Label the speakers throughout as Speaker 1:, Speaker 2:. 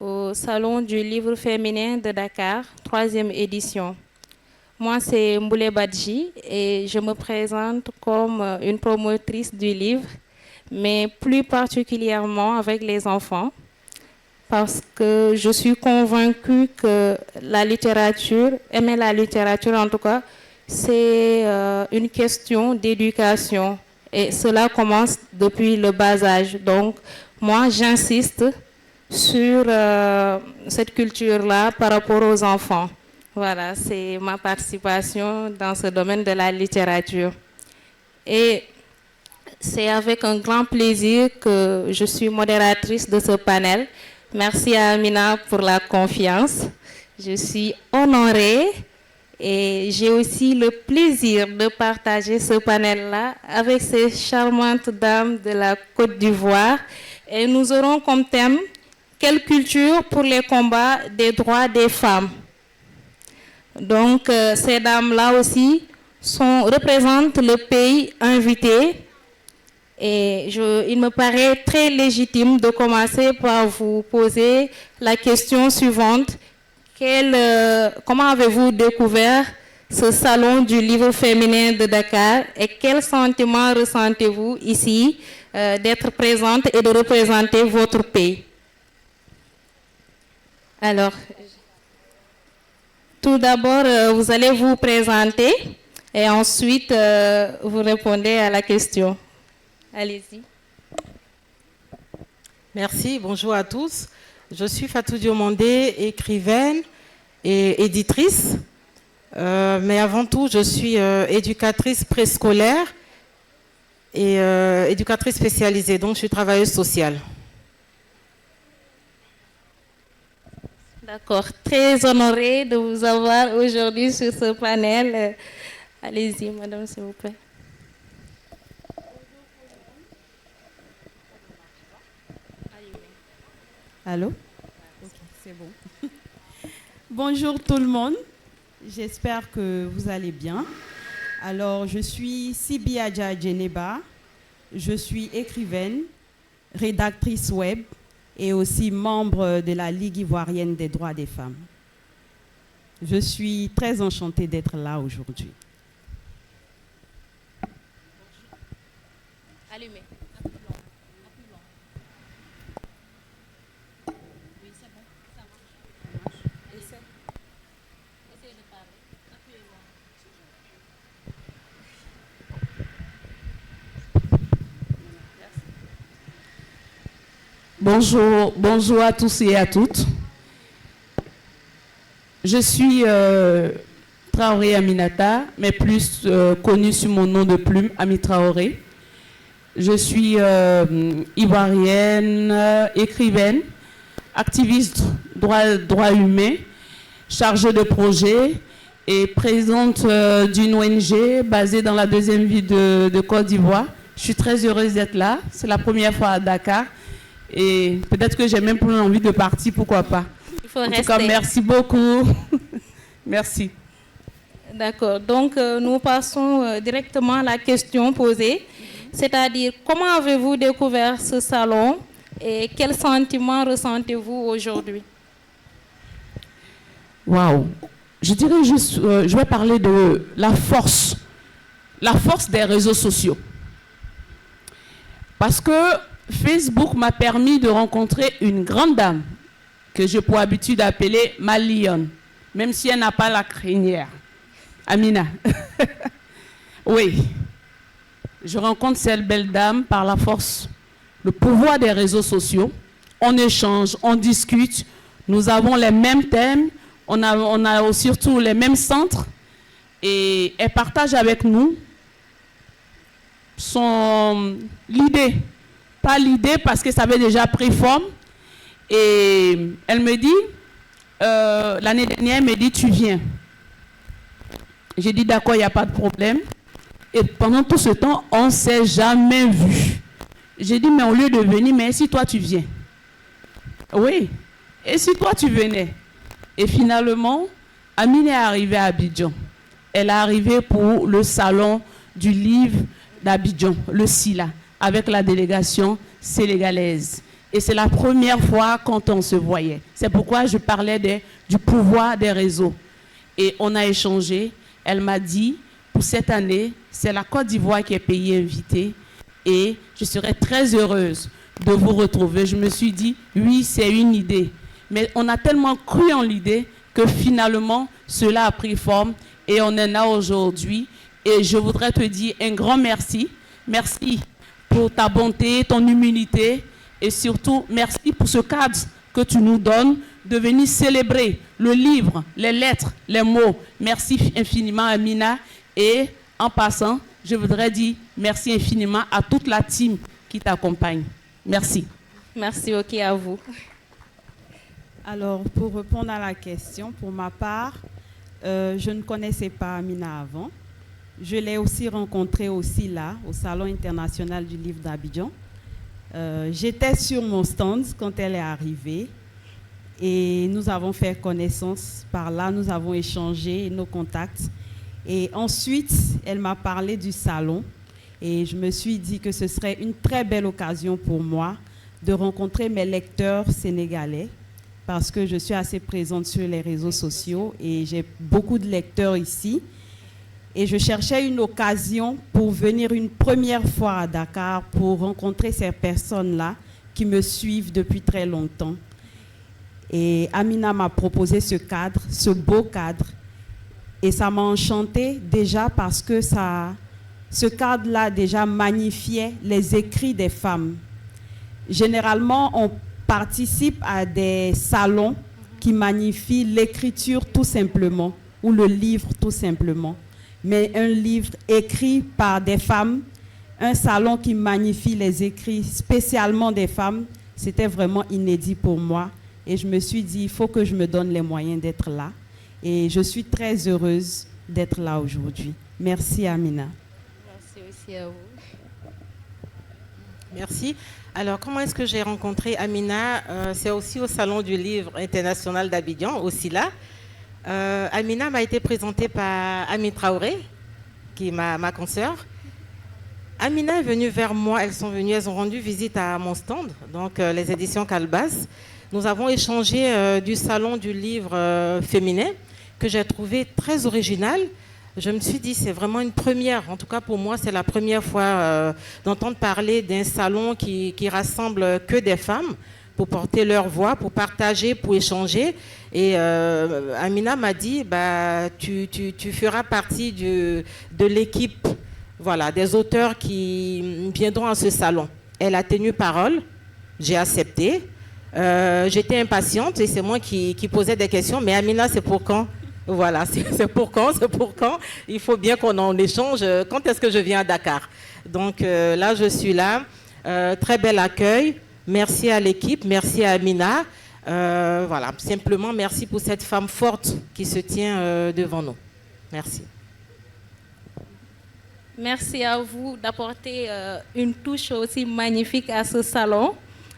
Speaker 1: au Salon du Livre Féminin de Dakar, 3e édition. Moi, c'est Mboulé Badji et je me présente comme une promotrice du livre, mais plus particulièrement avec les enfants, parce que je suis convaincue que la littérature, aimer la littérature en tout cas, c'est une question d'éducation et cela commence depuis le bas âge. Donc, moi, j'insiste sur cette culture-là par rapport aux enfants. Voilà, c'est ma participation dans ce domaine de la littérature. Et c'est avec un grand plaisir que je suis modératrice de ce panel. Merci à Amina pour la confiance. Je suis honorée et j'ai aussi le plaisir de partager ce panel-là avec ces charmantes dames de la Côte d'Ivoire. Et nous aurons comme thème « Quelle culture pour les combats des droits des femmes ?» Donc, ces dames-là aussi représentent le pays invité. Et il me paraît très légitime de commencer par vous poser la question suivante. Comment avez-vous découvert ce salon du livre féminin de Dakar et quels sentiments ressentez-vous ici d'être présente et de représenter votre pays? Alors, tout d'abord, vous allez vous présenter et ensuite vous répondez à la question. Allez-y.
Speaker 2: Merci, bonjour à tous. Je suis Fatou Diomandé, écrivaine et éditrice. Mais avant tout, je suis éducatrice préscolaire et éducatrice spécialisée. Donc, je suis travailleuse sociale.
Speaker 1: D'accord. Très honorée de vous avoir aujourd'hui sur ce panel. Allez-y, madame, s'il vous plaît.
Speaker 3: Allô? Ok, c'est bon. Bonjour tout le monde. J'espère que vous allez bien. Alors, je suis Sibi Adja Djeneba. Je suis écrivaine, rédactrice web et aussi membre de la Ligue ivoirienne des droits des femmes. Je suis très enchantée d'être là aujourd'hui.
Speaker 1: Allumez.
Speaker 4: Bonjour à tous et à toutes. Je suis Traoré Aminata, mais plus connue sous mon nom de plume, Ami Traoré. Je suis ivoirienne, écrivaine, activiste droits humains, chargée de projet et présidente d'une ONG basée dans la 2e ville de Côte d'Ivoire. Je suis très heureuse d'être là. C'est la première fois à Dakar. Et peut-être que j'ai même plus envie de partir, pourquoi pas.
Speaker 1: Il faut
Speaker 4: rester. En tout cas, merci beaucoup. Merci.
Speaker 1: D'accord. Donc, nous passons directement à la question posée. C'est-à-dire, comment avez-vous découvert ce salon et quels sentiments ressentez-vous aujourd'hui?
Speaker 4: Waouh. Je dirais juste, je vais parler de la force des réseaux sociaux. Parce que Facebook m'a permis de rencontrer une grande dame que j'ai pour habitude d'appeler ma lionne, même si elle n'a pas la crinière. Amina. Oui. Je rencontre cette belle dame par la force, le pouvoir des réseaux sociaux. On échange, on discute, nous avons les mêmes thèmes, on a surtout les mêmes centres et elle partage avec nous l'idée. Pas l'idée parce que ça avait déjà pris forme. Et elle me dit, l'année dernière, elle me dit, tu viens. J'ai dit, d'accord, il n'y a pas de problème. Et pendant tout ce temps, on ne s'est jamais vu. J'ai dit, mais au lieu de venir, mais si toi tu viens? Oui. Et si toi tu venais? Et finalement, Amine est arrivée à Abidjan. Elle est arrivée pour le salon du livre d'Abidjan, le SILA, avec la délégation sénégalaise. Et c'est la première fois quand on se voyait. C'est pourquoi je parlais du pouvoir des réseaux. Et on a échangé. Elle m'a dit, pour cette année, c'est la Côte d'Ivoire qui est pays invité. Et je serais très heureuse de vous retrouver. Je me suis dit, oui, c'est une idée. Mais on a tellement cru en l'idée que finalement, cela a pris forme et on en a aujourd'hui. Et je voudrais te dire un grand merci. Merci pour ta bonté, ton humilité et surtout, merci pour ce cadre que tu nous donnes de venir célébrer le livre, les lettres, les mots. Merci infiniment, Amina. Et en passant, je voudrais dire merci infiniment à toute la team qui t'accompagne. Merci.
Speaker 1: Merci, ok, à vous.
Speaker 3: Alors, pour répondre à la question, pour ma part, je ne connaissais pas Amina avant. Je l'ai aussi rencontrée aussi là, au Salon international du livre d'Abidjan. J'étais sur mon stand quand elle est arrivée et nous avons fait connaissance par là, nous avons échangé nos contacts. Et ensuite, elle m'a parlé du salon et je me suis dit que ce serait une très belle occasion pour moi de rencontrer mes lecteurs sénégalais parce que je suis assez présente sur les réseaux sociaux et j'ai beaucoup de lecteurs ici. Et je cherchais une occasion pour venir une première fois à Dakar pour rencontrer ces personnes-là qui me suivent depuis très longtemps. Et Amina m'a proposé ce cadre, ce beau cadre. Et ça m'a enchantée déjà parce que ce cadre-là déjà magnifiait les écrits des femmes. Généralement, on participe à des salons qui magnifient l'écriture tout simplement, ou le livre tout simplement. Mais un livre écrit par des femmes, un salon qui magnifie les écrits spécialement des femmes, c'était vraiment inédit pour moi. Et je me suis dit, il faut que je me donne les moyens d'être là. Et je suis très heureuse d'être là aujourd'hui. Merci, Amina.
Speaker 1: Merci aussi à vous.
Speaker 2: Merci. Alors, comment est-ce que j'ai rencontré Amina? C'est aussi au Salon du Livre International d'Abidjan, aussi là. Amina m'a été présentée par Ami Traoré, qui est ma consoeur. Amina est venue vers moi, elles ont rendu visite à mon stand, donc les éditions Calbas. Nous avons échangé du salon du livre féminin, que j'ai trouvé très original. Je me suis dit, c'est vraiment une première, en tout cas pour moi, c'est la première fois d'entendre parler d'un salon qui rassemble que des femmes, pour porter leur voix, pour partager, pour échanger. Et Amina m'a dit, bah, tu feras partie de l'équipe, voilà, des auteurs qui viendront à ce salon. Elle a tenu parole, j'ai accepté. J'étais impatiente et c'est moi qui posais des questions. Mais Amina, c'est pour quand? Voilà, c'est pour quand? Il faut bien qu'on en échange. Quand est-ce que je viens à Dakar? Donc là, je suis là. Très bel accueil. Merci à l'équipe, merci à Amina. Voilà, simplement merci pour cette femme forte qui se tient devant nous. Merci.
Speaker 1: Merci à vous d'apporter une touche aussi magnifique à ce salon.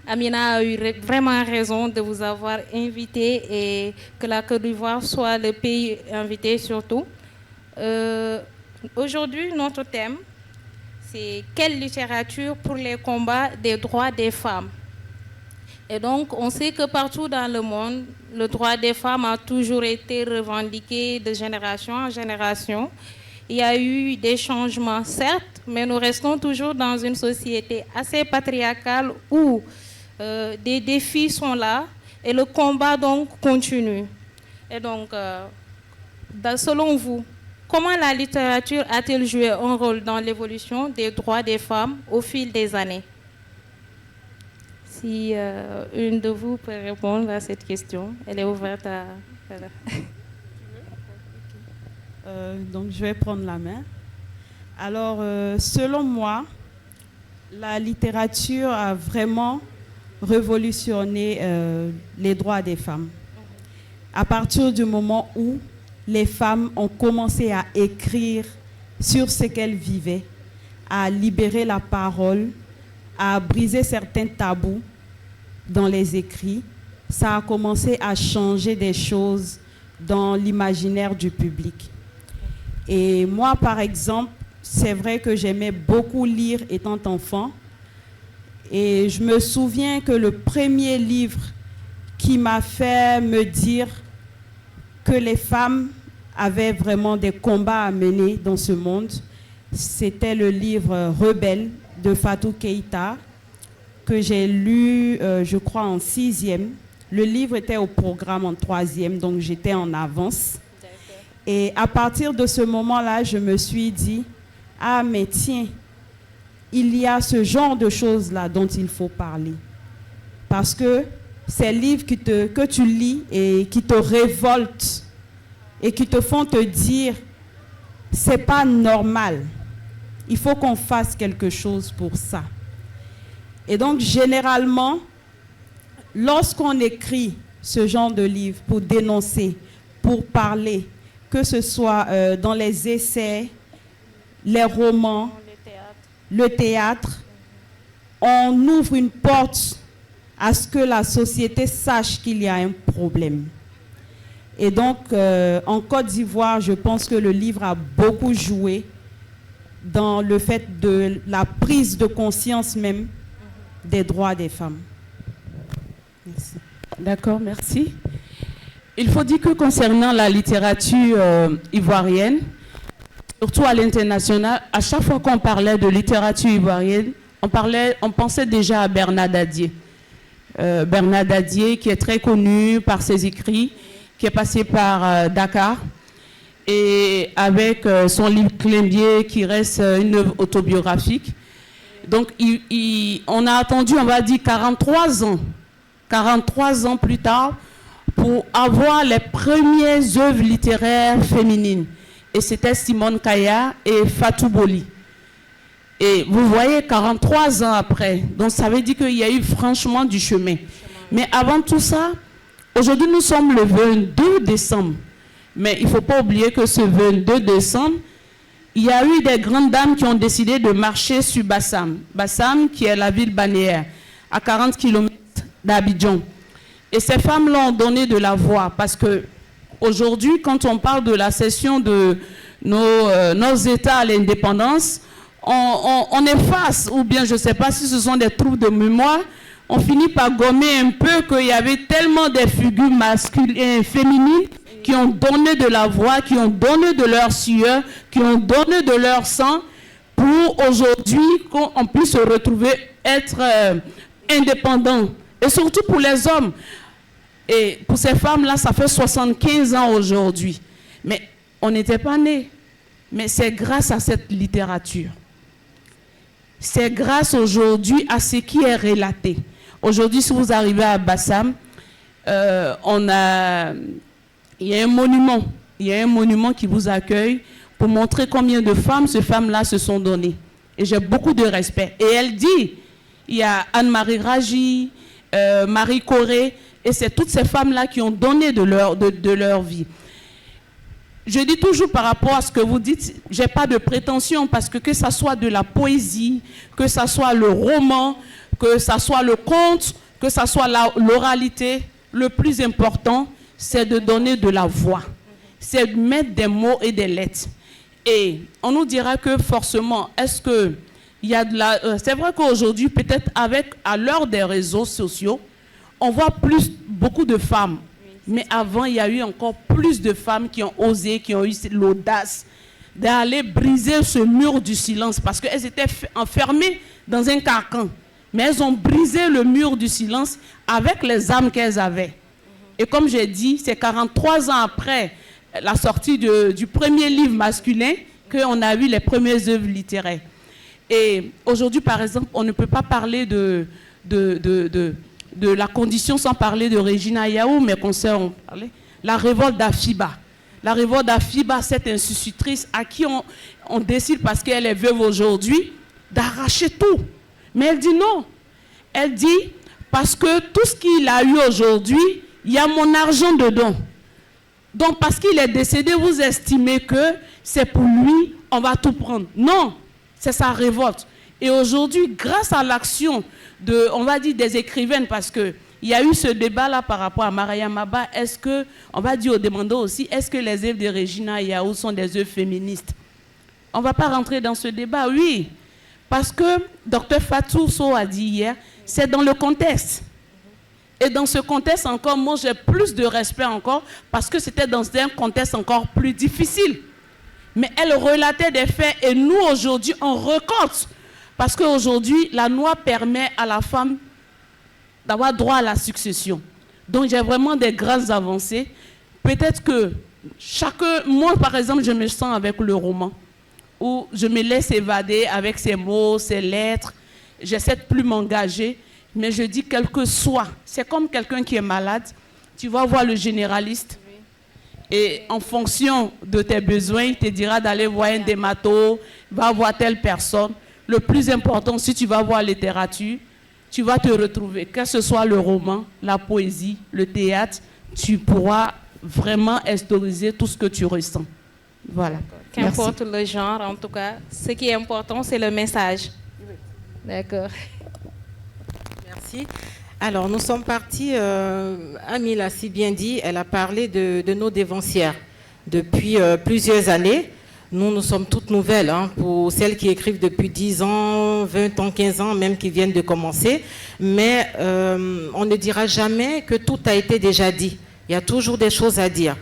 Speaker 1: Amina a eu vraiment raison de vous avoir invité et que la Côte d'Ivoire soit le pays invité surtout. Aujourd'hui, notre thème, c'est quelle littérature pour les combats des droits des femmes. Et donc, on sait que partout dans le monde, le droit des femmes a toujours été revendiqué de génération en génération. Il y a eu des changements, certes, mais nous restons toujours dans une société assez patriarcale où des défis sont là et le combat donc continue. Et donc, selon vous, comment la littérature a-t-elle joué un rôle dans l'évolution des droits des femmes au fil des années? Si une de vous peut répondre à cette question, elle est ouverte à... Voilà.
Speaker 3: Donc, je vais prendre la main. Alors, selon moi, la littérature a vraiment révolutionné les droits des femmes. À partir du moment où les femmes ont commencé à écrire sur ce qu'elles vivaient, à libérer la parole, à briser certains tabous dans les écrits, ça a commencé à changer des choses dans l'imaginaire du public. Et moi, par exemple, c'est vrai que j'aimais beaucoup lire étant enfant. Et je me souviens que le premier livre qui m'a fait me dire que les femmes avaient vraiment des combats à mener dans ce monde, c'était le livre Rebelle de Fatou Keïta, que j'ai lu, je crois, en 6e. Le livre était au programme en 3e, donc j'étais en avance. Et à partir de ce moment-là, je me suis dit, ah mais tiens, il y a ce genre de choses-là dont il faut parler. Parce que ces livres que tu lis et qui te révoltent et qui te font te dire, c'est pas normal, il faut qu'on fasse quelque chose pour ça. Et donc, généralement, lorsqu'on écrit ce genre de livre pour dénoncer, pour parler, que ce soit dans les essais, les romans, le théâtre, on ouvre une porte à ce que la société sache qu'il y a un problème. Et donc, en Côte d'Ivoire, je pense que le livre a beaucoup joué dans le fait de la prise de conscience même des droits des femmes. Merci.
Speaker 4: D'accord, merci. Il faut dire que concernant la littérature ivoirienne, surtout à l'international, à chaque fois qu'on parlait de littérature ivoirienne, on pensait déjà à Bernard Dadier. Bernard Dadier, qui est très connu par ses écrits, qui est passé par Dakar, et avec son livre Clémbier, qui reste une œuvre autobiographique. Donc, on a attendu, on va dire, 43 ans plus tard, pour avoir les premières œuvres littéraires féminines. Et c'était Simone Kaya et Fatou Boli. Et vous voyez, 43 ans après, donc ça veut dire qu'il y a eu franchement du chemin. Mais avant tout ça, aujourd'hui nous sommes le 22 décembre. Mais il ne faut pas oublier que ce 22 décembre, il y a eu des grandes dames qui ont décidé de marcher sur Bassam. Bassam, qui est la ville balnéaire, à 40 km d'Abidjan. Et ces femmes-là ont donné de la voix parce que aujourd'hui, quand on parle de la cession de nos États à l'indépendance, on efface, ou bien je ne sais pas si ce sont des troubles de mémoire, on finit par gommer un peu qu'il y avait tellement de figures masculines et féminines qui ont donné de la voix, qui ont donné de leur sueur, qui ont donné de leur sang pour aujourd'hui qu'on puisse se retrouver être indépendant. Et surtout pour les hommes. Et pour ces femmes-là, ça fait 75 ans aujourd'hui. Mais on n'était pas nés. Mais c'est grâce à cette littérature. C'est grâce aujourd'hui à ce qui est relaté. Aujourd'hui, si vous arrivez à Bassam, il y a un monument. Il y a un monument qui vous accueille pour montrer combien de femmes ces femmes-là se sont données. Et j'ai beaucoup de respect. Et elle dit, il y a Anne-Marie Raji, Marie Corée, et c'est toutes ces femmes-là qui ont donné de leur vie. Je dis toujours par rapport à ce que vous dites, je n'ai pas de prétention parce que ça soit de la poésie, que ça soit le roman, que ça soit le conte, que ça soit l'oralité, le plus important, c'est de donner de la voix. C'est de mettre des mots et des lettres. Et on nous dira que forcément, est-ce que il y a de la... c'est vrai qu'aujourd'hui, peut-être à l'heure des réseaux sociaux, on voit beaucoup de femmes. Mais avant, il y a eu encore plus de femmes qui ont osé, qui ont eu l'audace d'aller briser ce mur du silence parce qu'elles étaient enfermées dans un carcan. Mais elles ont brisé le mur du silence avec les âmes qu'elles avaient. Et comme j'ai dit, c'est 43 ans après la sortie du premier livre masculin qu'on a eu les premières œuvres littéraires. Et aujourd'hui, par exemple, on ne peut pas parler de la condition sans parler de Regina Yaou, mais qu'on sait en parler. La révolte d'Afiba. La révolte d'Afiba, cette institutrice à qui on décide, parce qu'elle est veuve aujourd'hui, d'arracher tout. Mais elle dit non. Elle dit, parce que tout ce qu'il a eu aujourd'hui, il y a mon argent dedans. Donc, parce qu'il est décédé, vous estimez que c'est pour lui, on va tout prendre. Non, c'est sa révolte. Et aujourd'hui, grâce à l'action on va dire des écrivaines, parce qu'il y a eu ce débat-là par rapport à Maria Maba, est-ce que, on va dire aux demandeurs aussi, est-ce que les œuvres de Regina Yaou sont des œuvres féministes? On ne va pas rentrer dans ce débat, oui. Parce que Dr Fatou Sow a dit hier, c'est dans le contexte. Et dans ce contexte encore, moi j'ai plus de respect encore parce que c'était dans un contexte encore plus difficile. Mais elle relatait des faits et nous aujourd'hui on recorte. Parce qu'aujourd'hui la loi permet à la femme d'avoir droit à la succession. Donc j'ai vraiment des grandes avancées. Peut-être que moi par exemple je me sens avec le roman où je me laisse évader avec ces mots, ces lettres. J'essaie de plus m'engager. Mais je dis quel que soit, c'est comme quelqu'un qui est malade, tu vas voir le généraliste et en fonction de tes besoins, il te dira d'aller voir un dermato, va voir telle personne. Le plus important, si tu vas voir la littérature, tu vas te retrouver, que ce soit le roman, la poésie, le théâtre, tu pourras vraiment historiser tout ce que tu ressens. Voilà.
Speaker 1: Qu'importe le genre, en tout cas, ce qui est important, c'est le message. D'accord.
Speaker 2: Merci. Alors, nous sommes partis, Amie l'a si bien dit, elle a parlé de nos dévancières. Depuis plusieurs années, nous sommes toutes nouvelles, hein, pour celles qui écrivent depuis 10 ans, 20 ans, 15 ans, même qui viennent de commencer. Mais on ne dira jamais que tout a été déjà dit. Il y a toujours des choses à dire.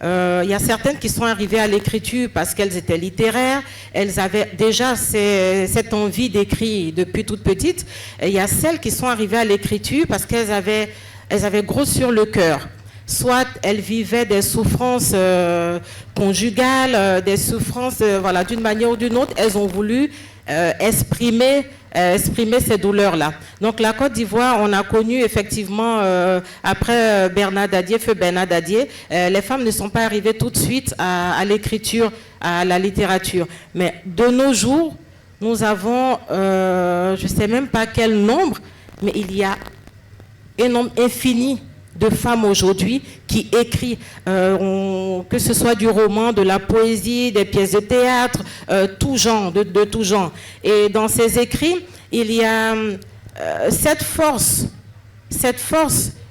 Speaker 2: Il y a certaines qui sont arrivées à l'écriture parce qu'elles étaient littéraires, elles avaient déjà cette envie d'écrire depuis toute petite. Et il y a celles qui sont arrivées à l'écriture parce qu'elles avaient gros sur le cœur. Soit elles vivaient des souffrances conjugales, des souffrances, voilà, d'une manière ou d'une autre, elles ont voulu exprimer ces douleurs-là. Donc la Côte d'Ivoire, on a connu effectivement, après Bernard Dadier, feu Bernard Dadier, les femmes ne sont pas arrivées tout de suite à l'écriture, à la littérature. Mais de nos jours, nous avons, je ne sais même pas quel nombre, mais il y a un nombre infini de femmes aujourd'hui qui écrivent, que ce soit du roman, de la poésie, des pièces de théâtre, tout genre, de tout genre. Et dans ces écrits, il y a cette force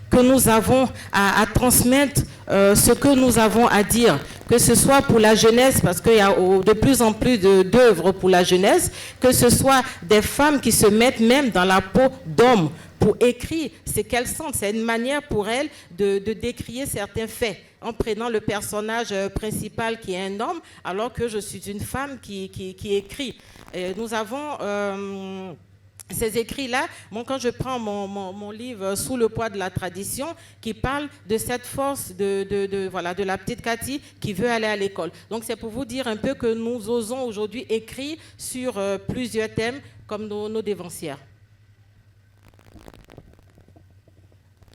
Speaker 2: que nous avons à transmettre ce que nous avons à dire, que ce soit pour la jeunesse, parce qu'il y a de plus en plus d'œuvres pour la jeunesse, que ce soit des femmes qui se mettent même dans la peau d'hommes, pour écrire ce qu'elles sentent. C'est une manière pour elles de décrire certains faits en prenant le personnage principal qui est un homme, alors que je suis une femme qui écrit. Et nous avons ces écrits-là. Bon, quand je prends mon livre Sous le poids de la tradition, qui parle de cette force de la petite Cathy qui veut aller à l'école. Donc c'est pour vous dire un peu que nous osons aujourd'hui écrire sur plusieurs thèmes comme nos dévancières.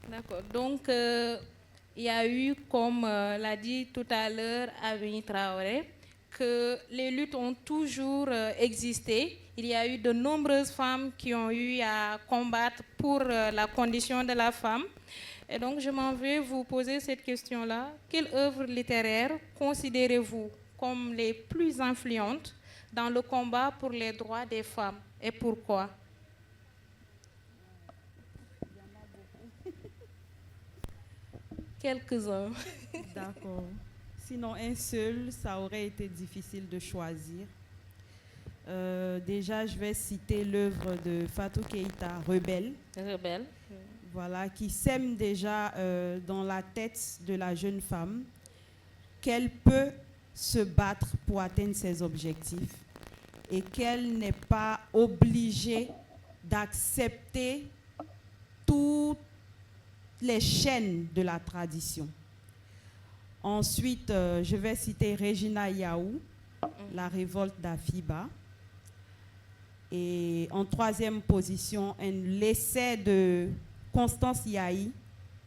Speaker 1: D'accord. Donc, il y a eu, comme l'a dit tout à l'heure Ami Traoré, que les luttes ont toujours existé. Il y a eu de nombreuses femmes qui ont eu à combattre pour la condition de la femme. Et donc, je m'en vais vous poser cette question-là. Quelles œuvres littéraires considérez-vous comme les plus influentes dans le combat pour les droits des femmes et pourquoi? Quelques-uns.
Speaker 3: D'accord. Sinon, un seul, ça aurait été difficile de choisir. Déjà, je vais citer l'œuvre de Fatou Keïta, Rebelle.
Speaker 1: Rebelle.
Speaker 3: Voilà, qui sème déjà dans la tête de la jeune femme qu'elle peut se battre pour atteindre ses objectifs et qu'elle n'est pas obligée d'accepter toutes les chaînes de la tradition. Ensuite, je vais citer Regina Yaou, La révolte d'Afiba. Et en troisième position, l'essai de Constance Yahi,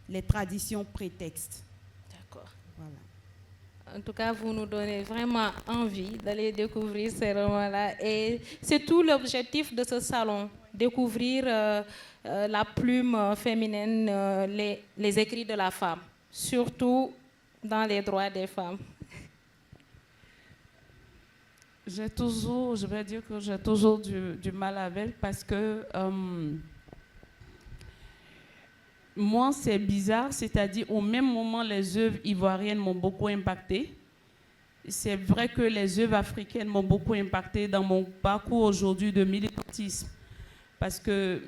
Speaker 3: Les traditions prétextes.
Speaker 1: D'accord.
Speaker 3: Voilà.
Speaker 1: En tout cas, vous nous donnez vraiment envie d'aller découvrir ces romans-là. Et c'est tout l'objectif de ce salon, découvrir la plume féminine, les écrits de la femme, surtout dans les droits des femmes.
Speaker 4: Je vais dire que j'ai toujours du mal avec parce que moi, c'est bizarre, c'est-à-dire au même moment, les œuvres ivoiriennes m'ont beaucoup impactée. c'est vrai que les œuvres africaines m'ont beaucoup impacté dans mon parcours aujourd'hui de militantisme. Parce que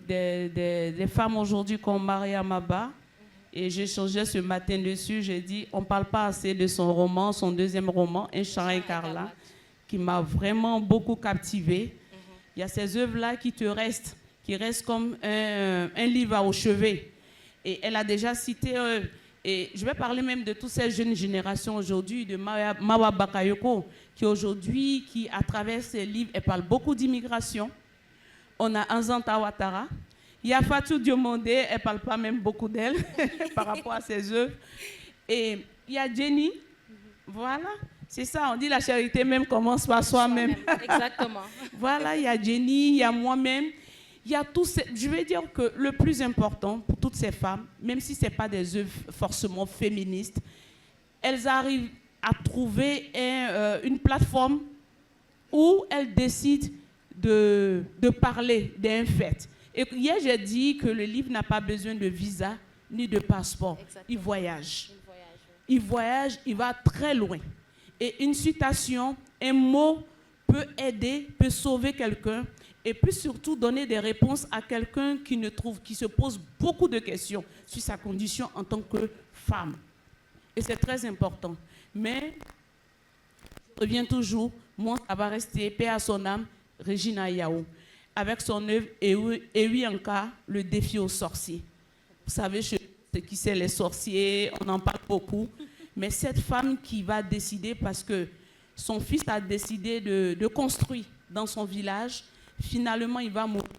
Speaker 4: des femmes aujourd'hui comme Maria Maba, et j'ai changé ce matin dessus, j'ai dit, on ne parle pas assez de son roman, son deuxième roman, Un chant écarlate, qui m'a vraiment beaucoup captivée. Il y a ces œuvres-là qui restent comme un livre au chevet. Et elle a déjà cité, et je vais parler même de toutes ces jeunes générations aujourd'hui, de Mawa Bakayoko, qui à travers ses livres, elle parle beaucoup d'immigration. On a Anzanta Ouattara. Il y a Fatou Diomandé, elle ne parle pas même beaucoup d'elle par rapport à ses œuvres. Et il y a Jenny, voilà, c'est ça, on dit la charité même commence par soi-même.
Speaker 1: Exactement.
Speaker 4: Voilà, il y a Jenny, il y a moi-même, il y a tous ces... Je vais dire que le plus important pour toutes ces femmes, même si ce n'est pas des œuvres forcément féministes, elles arrivent à trouver une plateforme où elles décident de parler d'un fait. Et hier, j'ai dit que le livre n'a pas besoin de visa ni de passeport. Exactement. Il voyage. Il voyage, il va très loin. Et une citation, un mot peut aider, peut sauver quelqu'un et peut surtout donner des réponses à quelqu'un qui se pose beaucoup de questions sur sa condition en tant que femme. Et c'est très important. Mais, je reviens toujours, moi, ça va rester, paix à son âme, Regina Yao, avec son œuvre Ewi Anka, le défi aux sorciers. Vous savez, ce qui c'est les sorciers, on en parle beaucoup. Mais cette femme qui va décider, parce que son fils a décidé de construire dans son village, finalement il va mourir.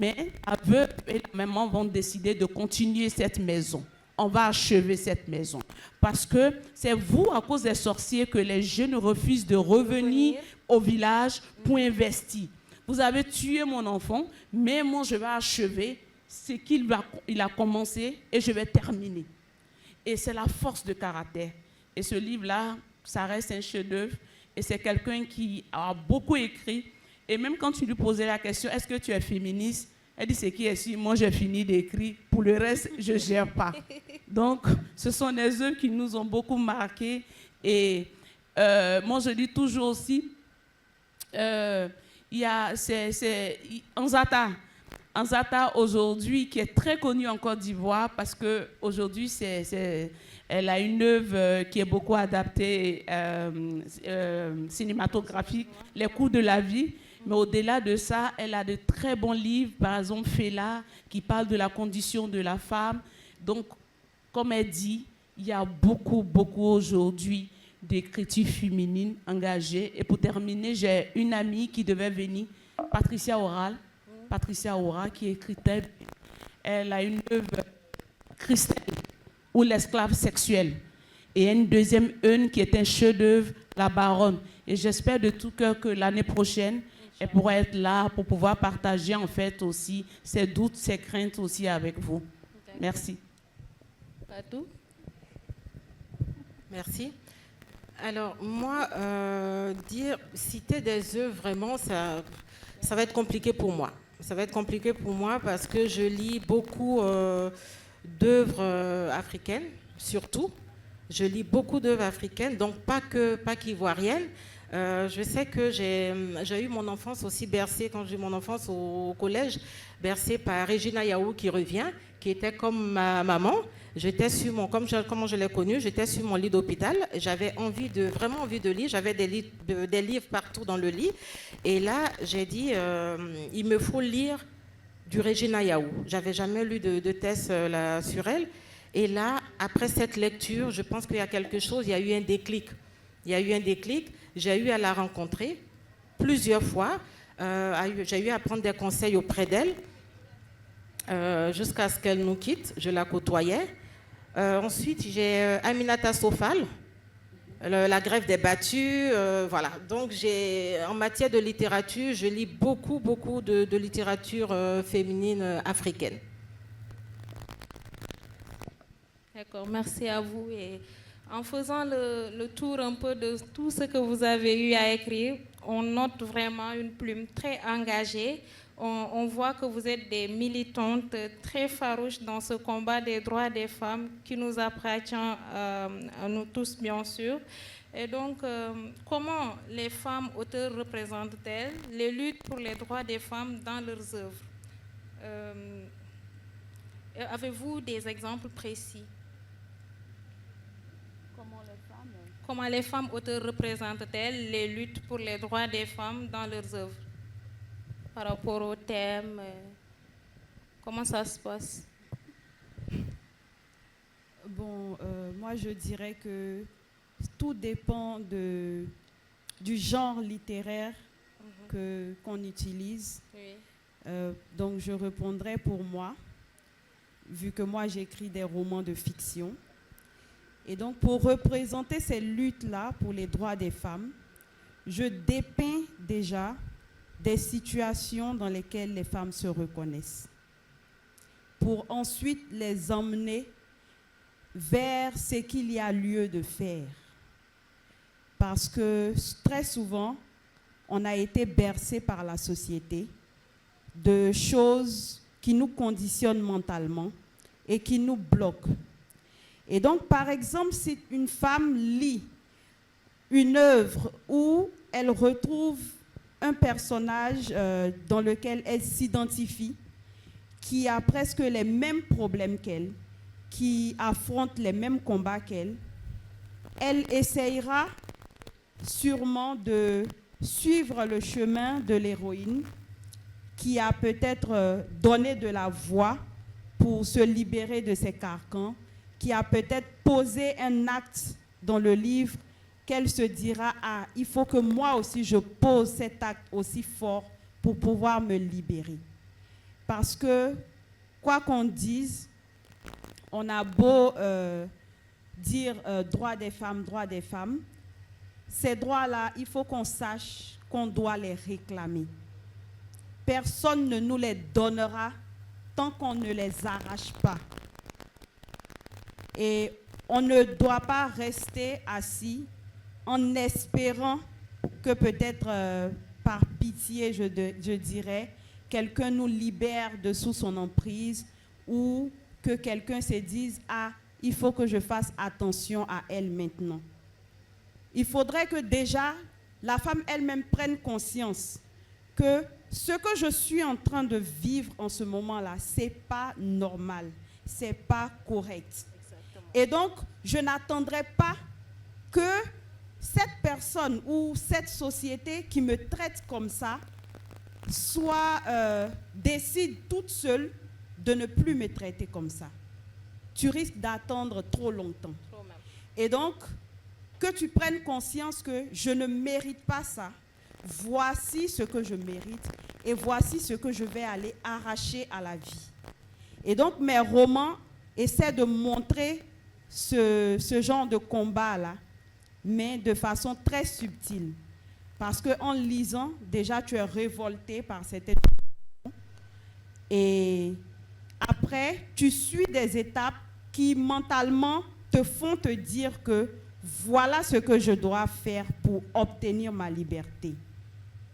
Speaker 4: Mais Aveu et la maman vont décider de continuer cette maison. On va achever cette maison. Parce que c'est vous, à cause des sorciers, que les jeunes refusent de revenir au village pour investir. Vous avez tué mon enfant, mais moi je vais achever ce qu'il a commencé et je vais terminer. Et c'est la force de caractère. Et ce livre-là, ça reste un chef-d'œuvre. Et c'est quelqu'un qui a beaucoup écrit. Et même quand tu lui posais la question, est-ce que tu es féministe? Elle dit, c'est qui est sûr? Moi, j'ai fini d'écrire. Pour le reste, je ne gère pas. Donc, ce sont des œuvres qui nous ont beaucoup marqués. Et moi, je dis toujours aussi, il y a Anzata aujourd'hui, qui est très connue en Côte d'Ivoire, parce qu'aujourd'hui, elle a une œuvre qui est beaucoup adaptée cinématographique, Les coups de la vie. Mais au-delà de ça, elle a de très bons livres, par exemple Fela, qui parle de la condition de la femme. Donc, comme elle dit, il y a beaucoup aujourd'hui d'écriture féminine engagée. Et pour terminer, j'ai une amie qui devait venir, Patricia Aura, qui écritait, elle a une œuvre, Christelle, ou l'esclave sexuel. Et une deuxième œuvre qui est un chef-d'œuvre, La Baronne. Et j'espère de tout cœur que l'année prochaine, elle pourra être là pour pouvoir partager en fait aussi ses doutes, ses craintes aussi avec vous. Merci.
Speaker 1: Fatou?
Speaker 2: Merci. Alors, moi, citer des œuvres, vraiment, ça va être compliqué pour moi. Ça va être compliqué pour moi parce que je lis beaucoup d'œuvres africaines, surtout. Je lis beaucoup d'œuvres africaines, donc pas qu'ivoiriennes. Je sais que j'ai eu mon enfance aussi bercée, quand j'ai eu mon enfance au collège, bercée par Regina Yao qui revient, qui était comme ma maman. J'étais sur comment je l'ai connue, j'étais sur mon lit d'hôpital. J'avais vraiment envie de lire. J'avais des livres partout dans le lit. Et là, j'ai dit, il me faut lire du Regina Yao. J'avais jamais lu de thèse sur elle. Et là, après cette lecture, je pense qu'il y a quelque chose, il y a eu un déclic. J'ai eu à la rencontrer plusieurs fois. J'ai eu à prendre des conseils auprès d'elle jusqu'à ce qu'elle nous quitte. Je la côtoyais. Ensuite, j'ai Aminata Sofal, La grève des battus. Voilà. Donc, en matière de littérature, je lis beaucoup de littérature féminine africaine.
Speaker 1: D'accord, merci à vous. Et en faisant le tour un peu de tout ce que vous avez eu à écrire, on note vraiment une plume très engagée. On voit que vous êtes des militantes très farouches dans ce combat des droits des femmes qui nous appartient à nous tous, bien sûr. Et donc, comment les femmes auteurs représentent-elles les luttes pour les droits des femmes dans leurs œuvres? Avez-vous des exemples précis? Comment les femmes auteurs représentent-elles les luttes pour les droits des femmes dans leurs œuvres? Par rapport au thème, comment ça se passe?
Speaker 3: Bon, moi je dirais que tout dépend du genre littéraire qu'on utilise.
Speaker 1: Oui.
Speaker 3: Donc je répondrai pour moi, vu que moi j'écris des romans de fiction. Et donc pour représenter ces luttes-là pour les droits des femmes, je dépeins déjà des situations dans lesquelles les femmes se reconnaissent, pour ensuite les emmener vers ce qu'il y a lieu de faire. Parce que très souvent, on a été bercé par la société de choses qui nous conditionnent mentalement et qui nous bloquent. Et donc, par exemple, si une femme lit une œuvre où elle retrouve un personnage dans lequel elle s'identifie, qui a presque les mêmes problèmes qu'elle, qui affronte les mêmes combats qu'elle, elle essayera sûrement de suivre le chemin de l'héroïne qui a peut-être donné de la voix pour se libérer de ses carcans, qui a peut-être posé un acte dans le livre qu'elle se dira « Ah, il faut que moi aussi je pose cet acte aussi fort pour pouvoir me libérer. » Parce que, quoi qu'on dise, on a beau dire droit des femmes, ces droits-là, il faut qu'on sache qu'on doit les réclamer. Personne ne nous les donnera tant qu'on ne les arrache pas. Et on ne doit pas rester assis en espérant que peut-être par pitié, je dirais, quelqu'un nous libère de sous son emprise, ou que quelqu'un se dise « Ah, il faut que je fasse attention à elle maintenant ». Il faudrait que déjà la femme elle-même prenne conscience que ce que je suis en train de vivre en ce moment-là, ce n'est pas normal, ce n'est pas correct. Exactement. Et donc, je n'attendrai pas que cette personne ou cette société qui me traite comme ça décide toute seule de ne plus me traiter comme ça. Tu risques d'attendre trop longtemps. Et donc, que tu prennes conscience que je ne mérite pas ça. Voici ce que je mérite et voici ce que je vais aller arracher à la vie. Et donc, mes romans essaient de montrer ce genre de combat-là, mais de façon très subtile. Parce qu'en lisant, déjà, tu es révolté par cette étape. Et après, tu suis des étapes qui, mentalement, te font te dire que voilà ce que je dois faire pour obtenir ma liberté.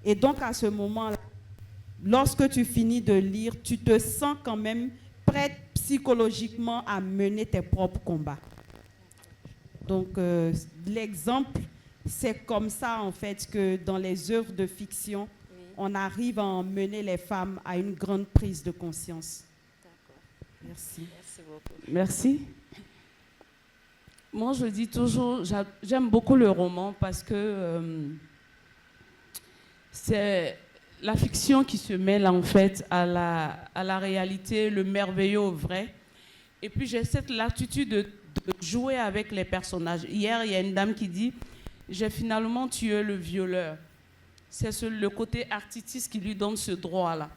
Speaker 3: Et donc, à ce moment-là, lorsque tu finis de lire, tu te sens quand même prête psychologiquement à mener tes propres combats. Donc, l'exemple, c'est comme ça, en fait, que dans les œuvres de fiction, on arrive à emmener les femmes à une grande prise de conscience. D'accord. Merci.
Speaker 1: Merci beaucoup.
Speaker 4: Merci. Moi, je dis toujours, j'aime beaucoup le roman parce que c'est la fiction qui se mêle en fait à la réalité, le merveilleux au vrai. Et puis j'ai cette latitude de jouer avec les personnages. Hier, il y a une dame qui dit « J'ai finalement tué le violeur ». C'est le côté artiste qui lui donne ce droit-là.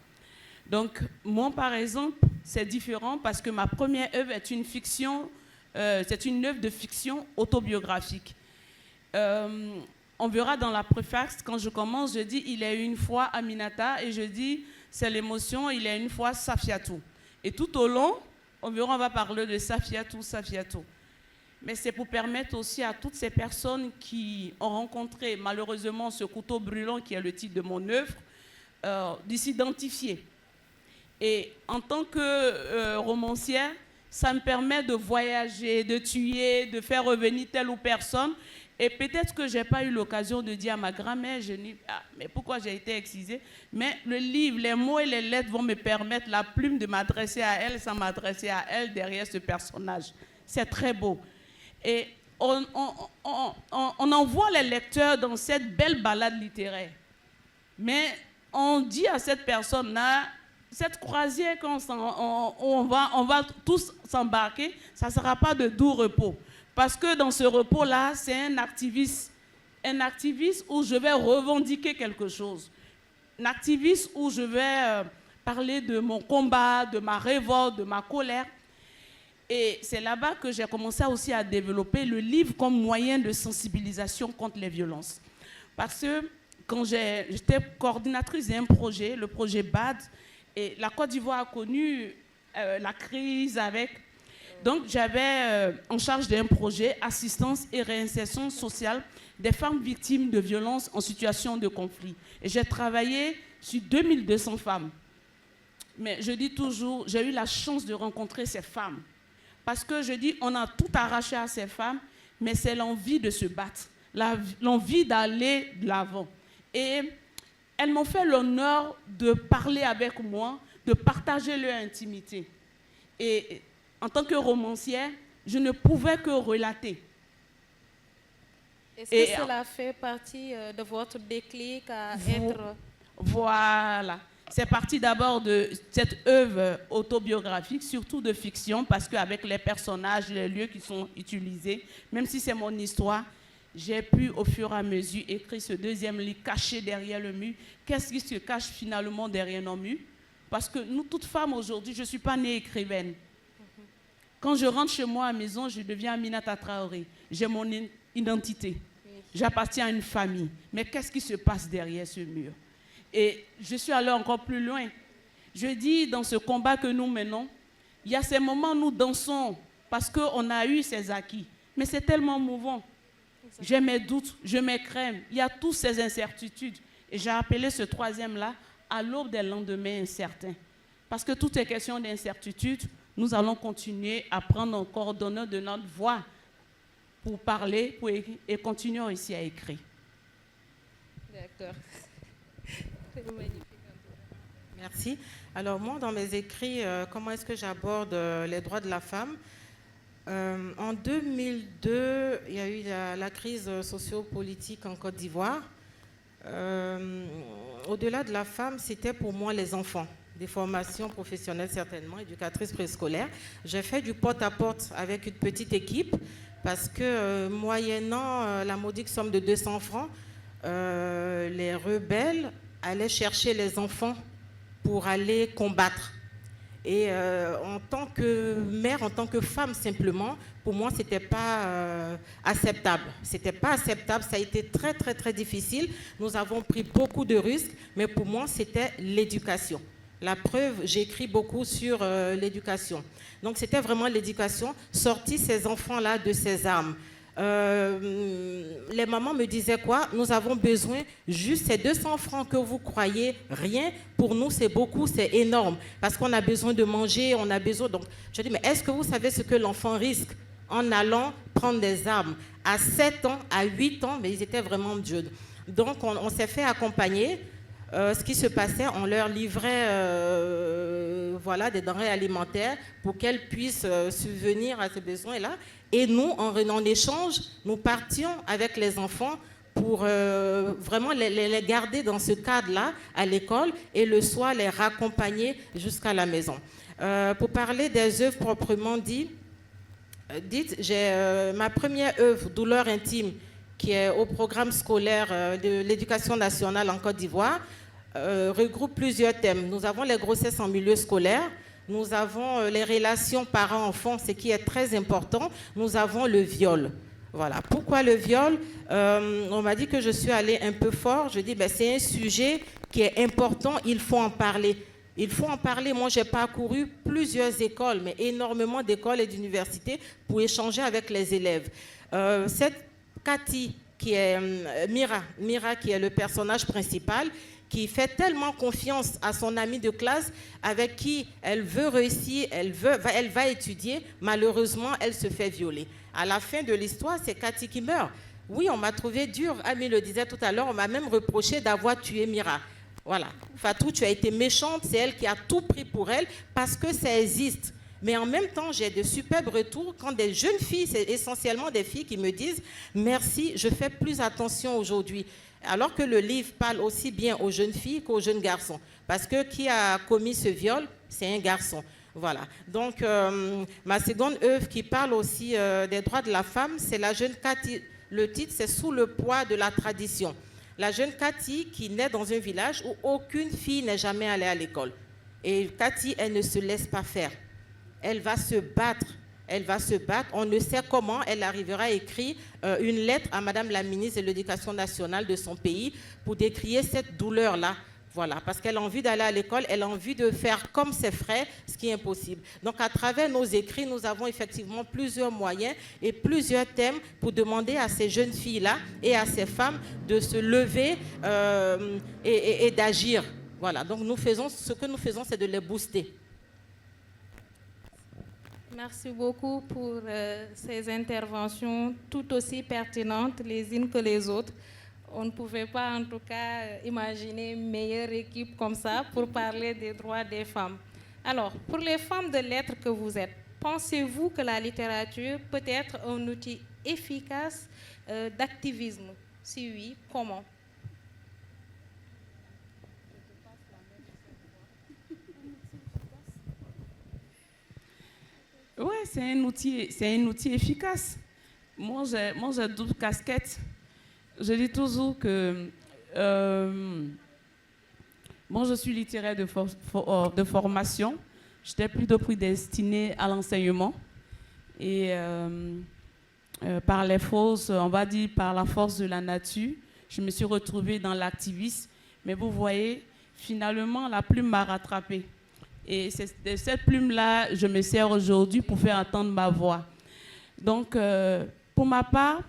Speaker 4: Donc, moi, par exemple, c'est différent parce que ma première œuvre est une fiction, c'est une œuvre de fiction autobiographique. On verra dans la préface, quand je commence, je dis « Il est une fois Aminata » et je dis « C'est l'émotion, il est une fois Safiatou ». Et tout au long, on verra, on va parler de Safiatou, Safiatou. mais c'est pour permettre aussi à toutes ces personnes qui ont rencontré malheureusement ce couteau brûlant qui est le titre de mon œuvre, de s'identifier. Et en tant que romancière, ça me permet de voyager, de tuer, de faire revenir telle ou personne. Et peut-être que je n'ai pas eu l'occasion de dire à ma grand-mère, mais pourquoi j'ai été excisée? Mais le livre, les mots et les lettres vont me permettre, la plume, de m'adresser à elle sans m'adresser à elle derrière ce personnage. C'est très beau. Et on envoie les lecteurs dans cette belle balade littéraire. Mais on dit à cette personne-là, cette croisière on va tous s'embarquer, ça ne sera pas de doux repos. Parce que dans ce repos-là, c'est un activiste où je vais revendiquer quelque chose. Un activiste où je vais parler de mon combat, de ma révolte, de ma colère. Et c'est là-bas que j'ai commencé aussi à développer le livre comme moyen de sensibilisation contre les violences. Parce que quand j'étais coordinatrice d'un projet, le projet BAD, et la Côte d'Ivoire a connu la crise avec... Donc, j'avais en charge d'un projet assistance et réinsertion sociale des femmes victimes de violences en situation de conflit. Et j'ai travaillé sur 2200 femmes. Mais je dis toujours, j'ai eu la chance de rencontrer ces femmes. Parce que je dis, on a tout arraché à ces femmes, mais c'est l'envie de se battre, l'envie d'aller de l'avant. Et elles m'ont fait l'honneur de parler avec moi, de partager leur intimité. Et en tant que romancière, je ne pouvais que relater.
Speaker 1: Est-ce que cela fait partie de votre déclic à être...
Speaker 4: Voilà. C'est parti d'abord de cette œuvre autobiographique, surtout de fiction, parce qu'avec les personnages, les lieux qui sont utilisés, même si c'est mon histoire, j'ai pu au fur et à mesure écrire ce deuxième livre caché derrière le mur. Qu'est-ce qui se cache finalement derrière nos murs? Parce que nous, toutes femmes aujourd'hui, je ne suis pas née écrivaine. Quand je rentre chez moi à la maison, je deviens Aminata Traoré. J'ai mon identité. J'appartiens à une famille. Mais qu'est-ce qui se passe derrière ce mur? Et je suis allée encore plus loin. Je dis, dans ce combat que nous menons, il y a ces moments où nous dansons parce qu'on a eu ces acquis. Mais c'est tellement mouvant. J'ai mes doutes, je m'écrème. Il y a toutes ces incertitudes. Et j'ai appelé ce troisième-là à l'aube des lendemains incertains. Parce que tout est question d'incertitude. Nous allons continuer à prendre encore d'honneur de notre voix pour parler et continuer aussi à écrire.
Speaker 1: D'accord.
Speaker 2: Merci. Alors moi, dans mes écrits, comment est-ce que j'aborde les droits de la femme? En 2002, il y a eu la crise socio-politique en Côte d'Ivoire. Au-delà de la femme, c'était pour moi les enfants. Des formations professionnelles certainement, éducatrice préscolaire. J'ai fait du porte-à-porte avec une petite équipe parce que moyennant la modique somme de 200 francs, les rebelles allaient chercher les enfants pour aller combattre. Et en tant que mère, en tant que femme simplement, pour moi, ce n'était pas acceptable. C'était pas acceptable, ça a été très, très, très difficile. Nous avons pris beaucoup de risques, mais pour moi, c'était l'éducation. La preuve, j'écris beaucoup sur l'éducation. Donc, c'était vraiment l'éducation. Sortir ces enfants-là de ces armes. Les mamans me disaient quoi? Nous avons besoin juste ces 200 francs que vous croyez rien. Pour nous, c'est beaucoup, c'est énorme. Parce qu'on a besoin de manger, on a besoin... Donc, je dis, mais est-ce que vous savez ce que l'enfant risque en allant prendre des armes? À 7 ans, à 8 ans, mais ils étaient vraiment jeunes. Donc, on s'est fait accompagner. Ce qui se passait, on leur livrait voilà, des denrées alimentaires pour qu'elles puissent subvenir à ces besoins-là. Et nous, en échange, nous partions avec les enfants pour vraiment les garder dans ce cadre-là à l'école et le soir les raccompagner jusqu'à la maison. Pour parler des œuvres proprement dites, j'ai ma première œuvre, Douleur intime, qui est au programme scolaire de l'éducation nationale en Côte d'Ivoire, regroupe plusieurs thèmes. Nous avons les grossesses en milieu scolaire, nous avons les relations parents-enfants, ce qui est très important, nous avons le viol. Voilà. Pourquoi le viol? On m'a dit que je suis allée un peu fort, je dis ben, c'est un sujet qui est important, il faut en parler. Il faut en parler. Moi, j'ai parcouru plusieurs écoles, mais énormément d'écoles et d'universités pour échanger avec les élèves. Cette Cathy, qui est Mira, qui est le personnage principal, qui fait tellement confiance à son amie de classe avec qui elle veut réussir, elle va étudier. Malheureusement, elle se fait violer. À la fin de l'histoire, c'est Cathy qui meurt. Oui, on m'a trouvé dur. Ami le disait tout à l'heure, on m'a même reproché d'avoir tué Mira. Voilà. Fatou, tu as été méchante, c'est elle qui a tout pris pour elle parce que ça existe. Mais en même temps, j'ai de superbes retours quand des jeunes filles, c'est essentiellement des filles qui me disent « Merci, je fais plus attention aujourd'hui ». Alors que le livre parle aussi bien aux jeunes filles qu'aux jeunes garçons. Parce que qui a commis ce viol, c'est un garçon. Voilà. Donc, ma seconde œuvre qui parle aussi des droits de la femme, c'est la jeune Cathy. Le titre, c'est « Sous le poids de la tradition ». La jeune Cathy qui naît dans un village où aucune fille n'est jamais allée à l'école. Et Cathy, elle ne se laisse pas faire. Elle va se battre. Elle va se battre. On ne sait comment elle arrivera à écrire une lettre à Madame la ministre de l'Éducation nationale de son pays pour décrier cette douleur-là. Voilà, parce qu'elle a envie d'aller à l'école, elle a envie de faire comme ses frères, ce qui est impossible. Donc, à travers nos écrits, nous avons effectivement plusieurs moyens et plusieurs thèmes pour demander à ces jeunes filles-là et à ces femmes de se lever et d'agir. Voilà, donc ce que nous faisons, c'est de les booster.
Speaker 1: Merci beaucoup pour ces interventions tout aussi pertinentes les unes que les autres. On ne pouvait pas en tout cas imaginer une meilleure équipe comme ça pour parler des droits des femmes. Alors, pour les femmes de lettres que vous êtes, pensez-vous que la littérature peut être un outil efficace d'activisme? Si oui, comment?
Speaker 4: Oui, c'est un outil efficace. Moi, j'ai double casquette. Je dis toujours que moi, je suis littéraire de formation. J'étais plutôt prédestinée à l'enseignement. Et par les forces, on va dire par la force de la nature, je me suis retrouvée dans l'activisme. Mais vous voyez, finalement, la plume m'a rattrapée. Et c'est de cette plume-là, je me sers aujourd'hui pour faire entendre ma voix. Donc, pour ma part,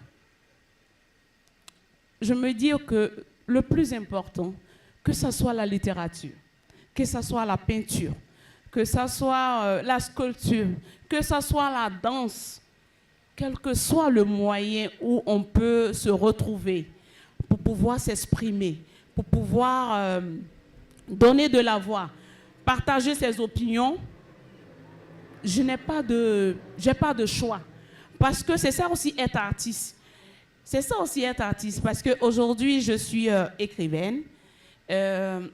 Speaker 4: je me dis que le plus important, que ce soit la littérature, que ce soit la peinture, que ce soit la sculpture, que ce soit la danse, quel que soit le moyen où on peut se retrouver pour pouvoir s'exprimer, pour pouvoir donner de la voix, partager ses opinions, je n'ai pas de choix. Parce que c'est ça aussi être artiste. C'est ça aussi être artiste. Parce qu'aujourd'hui, je suis écrivaine.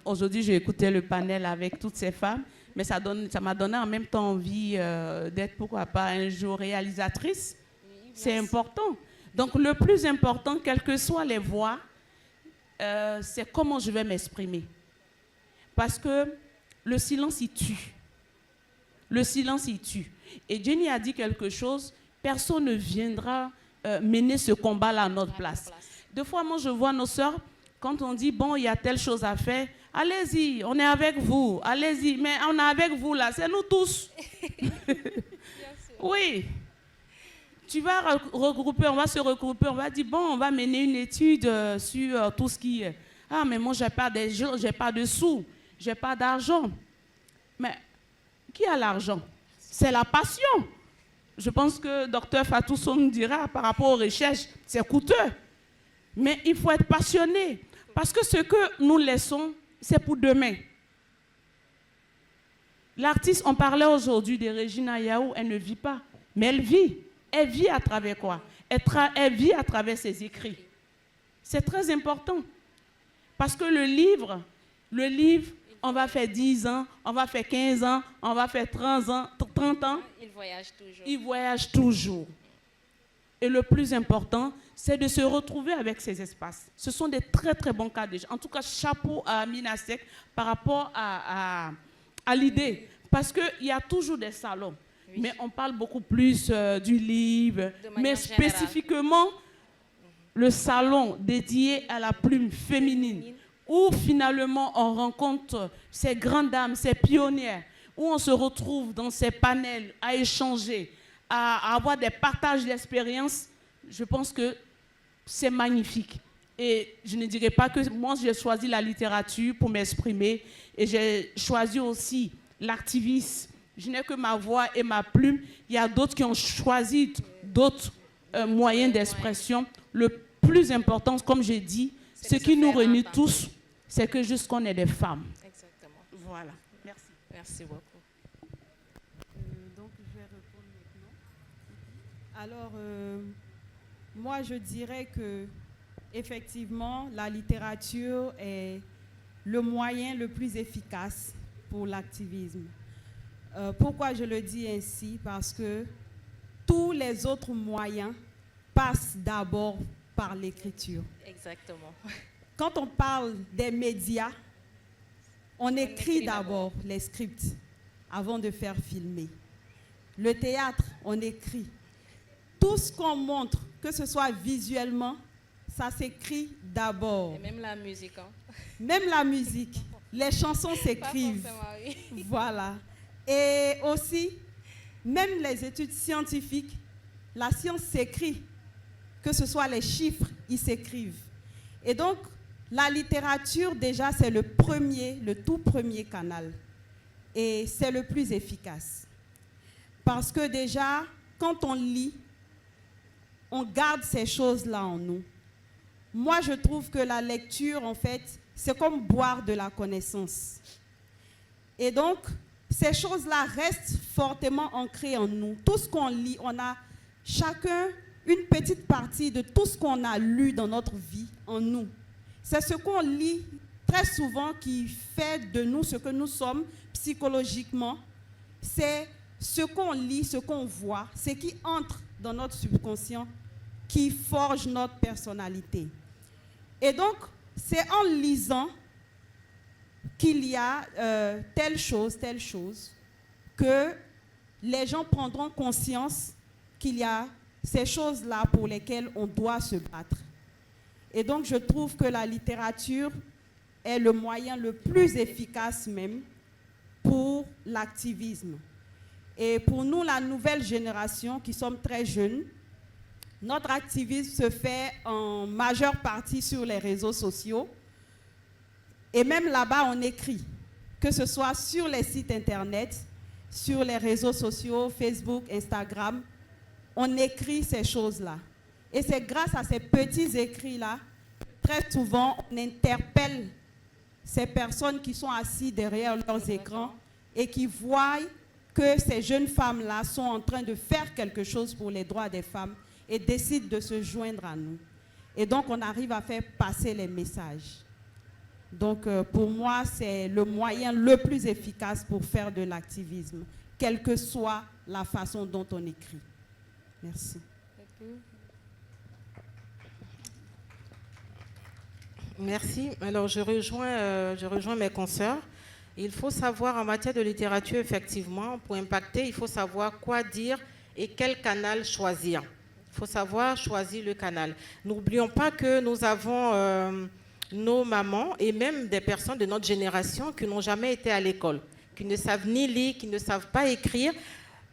Speaker 4: Aujourd'hui, j'ai écouté le panel avec toutes ces femmes. Mais ça m'a donné en même temps envie d'être, pourquoi pas, un jour réalisatrice. Oui, c'est important. Donc, le plus important, quelles que soient les voix, c'est comment je vais m'exprimer. Parce que le silence, il tue. Le silence, il tue. Et Jenny a dit quelque chose, personne ne viendra mener ce combat-là à notre place. Deux fois, moi, je vois nos sœurs, quand on dit, bon, il y a telle chose à faire, allez-y, on est avec vous, allez-y, mais on est avec vous là, c'est nous tous. Oui. Tu vas regrouper, on va se regrouper, on va dire, bon, on va mener une étude sur tout ce qui est. Ah, mais moi, j'ai pas de sous, j'ai pas d'argent. Mais qui a l'argent? C'est la passion. Je pense que Dr Fatou nous dira par rapport aux recherches, c'est coûteux. Mais il faut être passionné. Parce que ce que nous laissons, c'est pour demain. L'artiste, on parlait aujourd'hui de Regina Yaou, elle ne vit pas, mais elle vit. Elle vit à travers quoi? Elle vit à travers ses écrits. C'est très important. Parce que le livre, on va faire 10 ans, on va faire 15 ans, on va faire 30 ans.
Speaker 1: Il voyage toujours.
Speaker 4: Il voyage toujours. Et le plus important, c'est de se retrouver avec ces espaces. Ce sont des très, très bons cas déjà. En tout cas, chapeau à Amina Sek par rapport à l'idée. Parce qu'il y a toujours des salons. Oui. Mais on parle beaucoup plus du livre. Mais spécifiquement, le salon dédié à la plume féminine, où finalement on rencontre ces grandes dames, ces pionnières, où on se retrouve dans ces panels à échanger, à avoir des partages d'expériences, je pense que c'est magnifique. Et je ne dirais pas que moi j'ai choisi la littérature pour m'exprimer et j'ai choisi aussi l'activisme. Je n'ai que ma voix et ma plume. Il y a d'autres qui ont choisi d'autres moyens d'expression. Le plus important, comme j'ai dit, ce qui nous réunit tous, c'est que juste qu'on est des femmes.
Speaker 1: Exactement.
Speaker 4: Voilà. Merci.
Speaker 1: Merci beaucoup.
Speaker 3: Donc, je vais répondre maintenant. Alors, moi, je dirais que effectivement, la littérature est le moyen le plus efficace pour l'activisme. Pourquoi je le dis ainsi? Parce que tous les autres moyens passent d'abord par l'écriture.
Speaker 1: Exactement.
Speaker 3: Quand on parle des médias, on écrit d'abord les scripts avant de faire filmer. Le théâtre, on écrit. Tout ce qu'on montre, que ce soit visuellement, ça s'écrit d'abord.
Speaker 1: Et même la musique. Hein?
Speaker 3: Même la musique. Les chansons s'écrivent.
Speaker 1: Oui.
Speaker 3: Voilà. Et aussi, même les études scientifiques, la science s'écrit. Que ce soit les chiffres, ils s'écrivent. Et donc, la littérature, déjà, c'est le tout premier canal. Et c'est le plus efficace. Parce que déjà, quand on lit, on garde ces choses-là en nous. Moi, je trouve que la lecture, en fait, c'est comme boire de la connaissance. Et donc, ces choses-là restent fortement ancrées en nous. Tout ce qu'on lit, on a chacun une petite partie de tout ce qu'on a lu dans notre vie en nous. C'est ce qu'on lit très souvent qui fait de nous ce que nous sommes psychologiquement. C'est ce qu'on lit, ce qu'on voit, ce qui entre dans notre subconscient qui forge notre personnalité. Et donc, c'est en lisant qu'il y a telle chose, que les gens prendront conscience qu'il y a ces choses-là pour lesquelles on doit se battre. Et donc, je trouve que la littérature est le moyen le plus efficace même pour l'activisme. Et pour nous, la nouvelle génération, qui sommes très jeunes, notre activisme se fait en majeure partie sur les réseaux sociaux. Et même là-bas, on écrit, que ce soit sur les sites Internet, sur les réseaux sociaux, Facebook, Instagram, on écrit ces choses-là. Et c'est grâce à ces petits écrits-là, très souvent, on interpelle ces personnes qui sont assises derrière leurs écrans et qui voient que ces jeunes femmes-là sont en train de faire quelque chose pour les droits des femmes et décident de se joindre à nous. Et donc, on arrive à faire passer les messages. Donc, pour moi, c'est le moyen le plus efficace pour faire de l'activisme, quelle que soit la façon dont on écrit. Merci.
Speaker 2: Merci. Alors, je rejoins mes consoeurs. Il faut savoir, en matière de littérature, effectivement, pour impacter, il faut savoir quoi dire et quel canal choisir. Il faut savoir choisir le canal. N'oublions pas que nous avons nos mamans et même des personnes de notre génération qui n'ont jamais été à l'école, qui ne savent ni lire, qui ne savent pas écrire.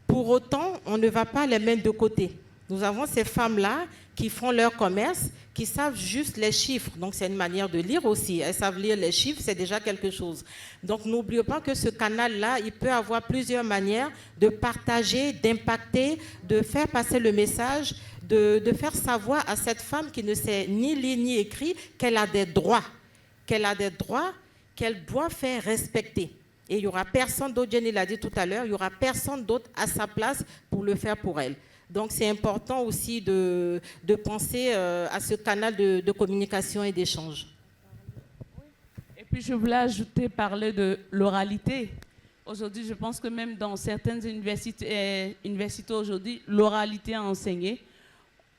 Speaker 2: Pour autant, on ne va pas les mettre de côté. Nous avons ces femmes-là qui font leur commerce, qui savent juste les chiffres. Donc, c'est une manière de lire aussi. Elles savent lire les chiffres, c'est déjà quelque chose. Donc, n'oublions pas que ce canal-là, il peut avoir plusieurs manières de partager, d'impacter, de faire passer le message, de faire savoir à cette femme qui ne sait ni lire ni écrire qu'elle a des droits, qu'elle doit faire respecter. Et il n'y aura personne d'autre, Jenny l'a dit tout à l'heure, il n'y aura personne d'autre à sa place pour le faire pour elle. Donc, c'est important aussi de penser à ce canal de communication et d'échange.
Speaker 4: Et puis, je voulais ajouter, parler de l'oralité. Aujourd'hui, je pense que même dans certaines universités aujourd'hui, l'oralité est enseignée.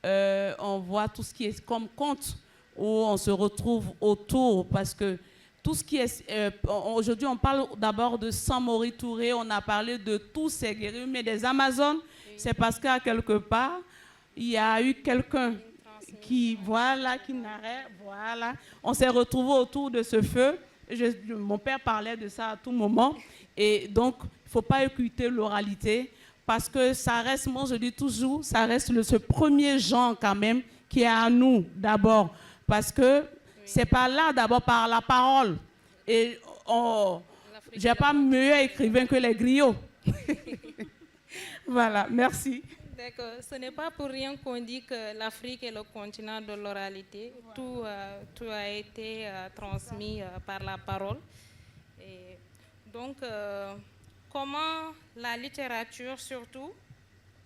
Speaker 4: On voit tout ce qui est comme conte, où on se retrouve autour, parce que tout ce qui est... aujourd'hui, on parle d'abord de Samori Touré, on a parlé de tous ces guerriers, mais des Amazones, c'est parce qu'à quelque part, il y a eu quelqu'un voilà, qui n'arrête, voilà. On s'est retrouvés autour de ce feu. Mon père parlait de ça à tout moment. Et donc, il ne faut pas écouter l'oralité parce que ça reste, moi je dis toujours, ça reste ce premier genre quand même qui est à nous d'abord. Parce que c'est par là, d'abord par la parole. Et je n'ai pas mieux écrivain que les griots. Voilà, merci.
Speaker 1: D'accord. Ce n'est pas pour rien qu'on dit que l'Afrique est le continent de l'oralité. Voilà. Tout a été transmis par la parole. Et donc, comment la littérature, surtout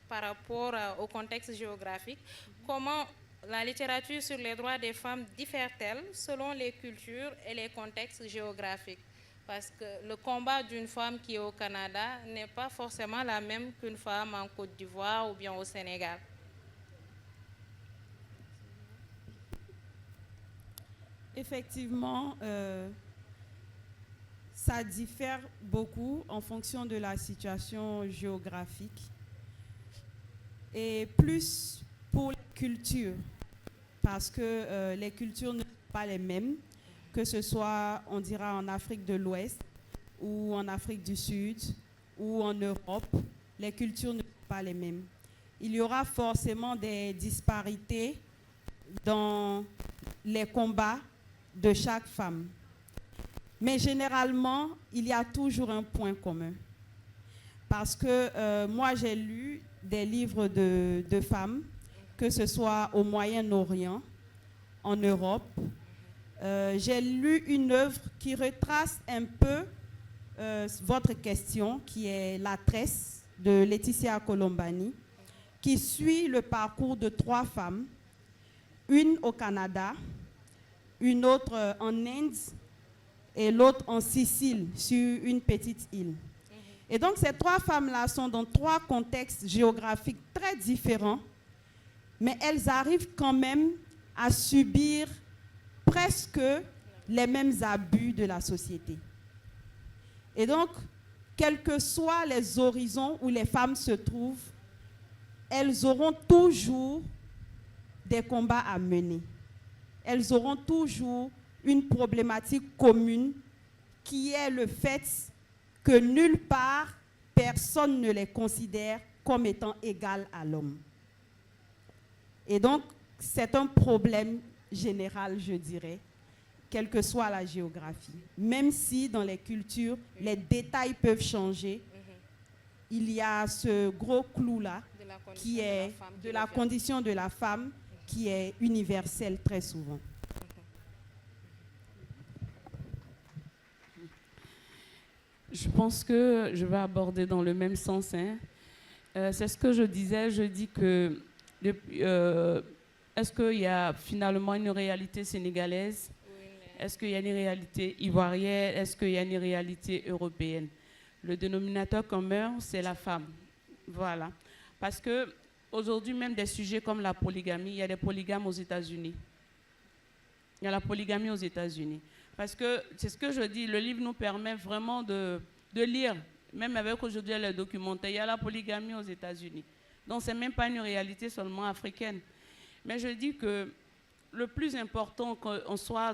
Speaker 1: par rapport au contexte géographique, comment la littérature sur les droits des femmes diffère-t-elle selon les cultures et les contextes géographiques? Parce que le combat d'une femme qui est au Canada n'est pas forcément la même qu'une femme en Côte d'Ivoire ou bien au Sénégal.
Speaker 3: Effectivement, ça diffère beaucoup en fonction de la situation géographique et plus pour les cultures, parce que les cultures ne sont pas les mêmes, que ce soit, on dira, en Afrique de l'Ouest ou en Afrique du Sud ou en Europe, les cultures ne sont pas les mêmes. Il y aura forcément des disparités dans les combats de chaque femme. Mais généralement, il y a toujours un point commun. Parce que moi, j'ai lu des livres de femmes, que ce soit au Moyen-Orient, en Europe. J'ai lu une œuvre qui retrace un peu votre question, qui est La Tresse de Laetitia Colombani, qui suit le parcours de 3 femmes, une au Canada, une autre en Inde et l'autre en Sicile, sur une petite île. Et donc ces 3 femmes-là sont dans 3 contextes géographiques très différents, mais elles arrivent quand même à subir presque les mêmes abus de la société. Et donc, quels que soient les horizons où les femmes se trouvent, elles auront toujours des combats à mener. Elles auront toujours une problématique commune qui est le fait que nulle part, personne ne les considère comme étant égales à l'homme. Et donc, c'est un problème général, je dirais, quelle que soit la géographie. Même si dans les cultures, les détails peuvent changer, il y a ce gros clou-là qui est de la condition de la femme qui est universelle très souvent.
Speaker 4: Je pense que je vais aborder dans le même sens. C'est ce que je disais. Je dis que est-ce qu'il y a finalement une réalité sénégalaise? Est-ce qu'il y a une réalité ivoirienne? Est-ce qu'il y a une réalité européenne? Le dénominateur commun, c'est la femme. Voilà. Parce qu'aujourd'hui, même des sujets comme la polygamie, il y a des polygames aux États-Unis. Il y a la polygamie aux États-Unis. Parce que c'est ce que je dis, le livre nous permet vraiment de lire, même avec aujourd'hui les documentaires, il y a la polygamie aux États-Unis. Donc ce n'est même pas une réalité seulement africaine. Mais je dis que le plus important, qu'on soit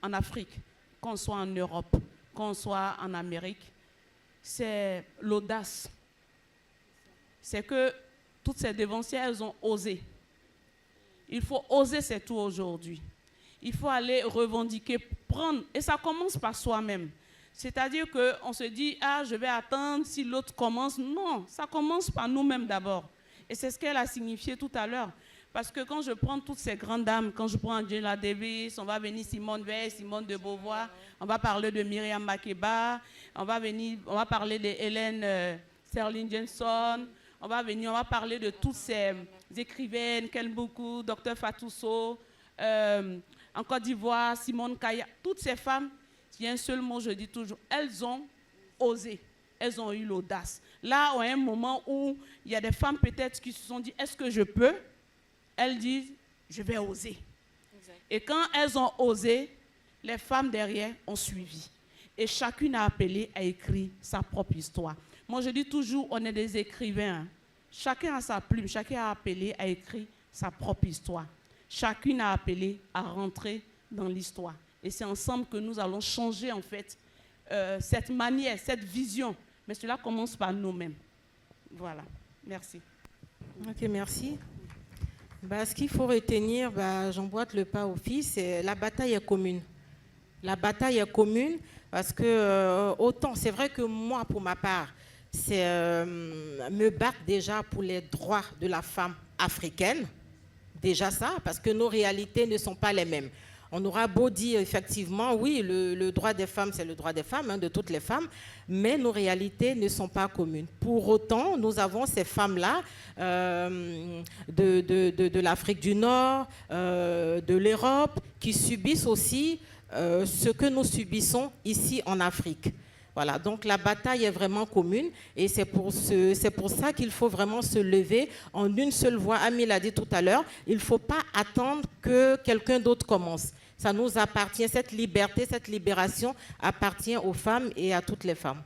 Speaker 4: en Afrique, qu'on soit en Europe, qu'on soit en Amérique, c'est l'audace. C'est que toutes ces dévancières, elles ont osé. Il faut oser, c'est tout aujourd'hui. Il faut aller revendiquer, prendre, et ça commence par soi-même. C'est-à-dire qu'on se dit, ah, je vais attendre si l'autre commence. Non, ça commence par nous-mêmes d'abord. Et c'est ce qu'elle a signifié tout à l'heure. Parce que quand je prends toutes ces grandes dames, quand je prends Angela Davis, on va venir Simone Veil, Simone de Beauvoir, on va parler de Myriam Makeba, on va parler de Hélène Sterling Johnson, on va parler de toutes ces écrivaines, Ken Boku, Dr Fatou Sow, en Côte d'Ivoire, Simone Kaya, toutes ces femmes, il y a un seul mot, je dis toujours, elles ont osé, elles ont eu l'audace. Là, à un moment où il y a des femmes peut-être qui se sont dit, est-ce que je peux? Elles disent, je vais oser. Exact. Et quand elles ont osé, les femmes derrière ont suivi. Et chacune a appelé à écrire sa propre histoire. Moi, je dis toujours, on est des écrivains. Chacun a sa plume, chacun a appelé à écrire sa propre histoire. chacune a appelé à rentrer dans l'histoire. Et c'est ensemble que nous allons changer en fait cette manière, cette vision. Mais cela commence par nous-mêmes. Voilà, merci.
Speaker 2: Ok, merci. Ce qu'il faut retenir, j'emboîte le pas au fils, la bataille est commune. La bataille est commune parce que autant, c'est vrai que moi, pour ma part, c'est me battre déjà pour les droits de la femme africaine. Déjà ça, parce que nos réalités ne sont pas les mêmes. On aura beau dire effectivement, oui, le droit des femmes, c'est le droit des femmes, de toutes les femmes, mais nos réalités ne sont pas communes. Pour autant, nous avons ces femmes-là de l'Afrique du Nord, de l'Europe, qui subissent aussi ce que nous subissons ici en Afrique. Voilà, donc la bataille est vraiment commune et c'est pour ça qu'il faut vraiment se lever en une seule voix. Ami l'a dit tout à l'heure, il ne faut pas attendre que quelqu'un d'autre commence. Ça nous appartient, cette liberté, cette libération appartient aux femmes et à toutes les femmes.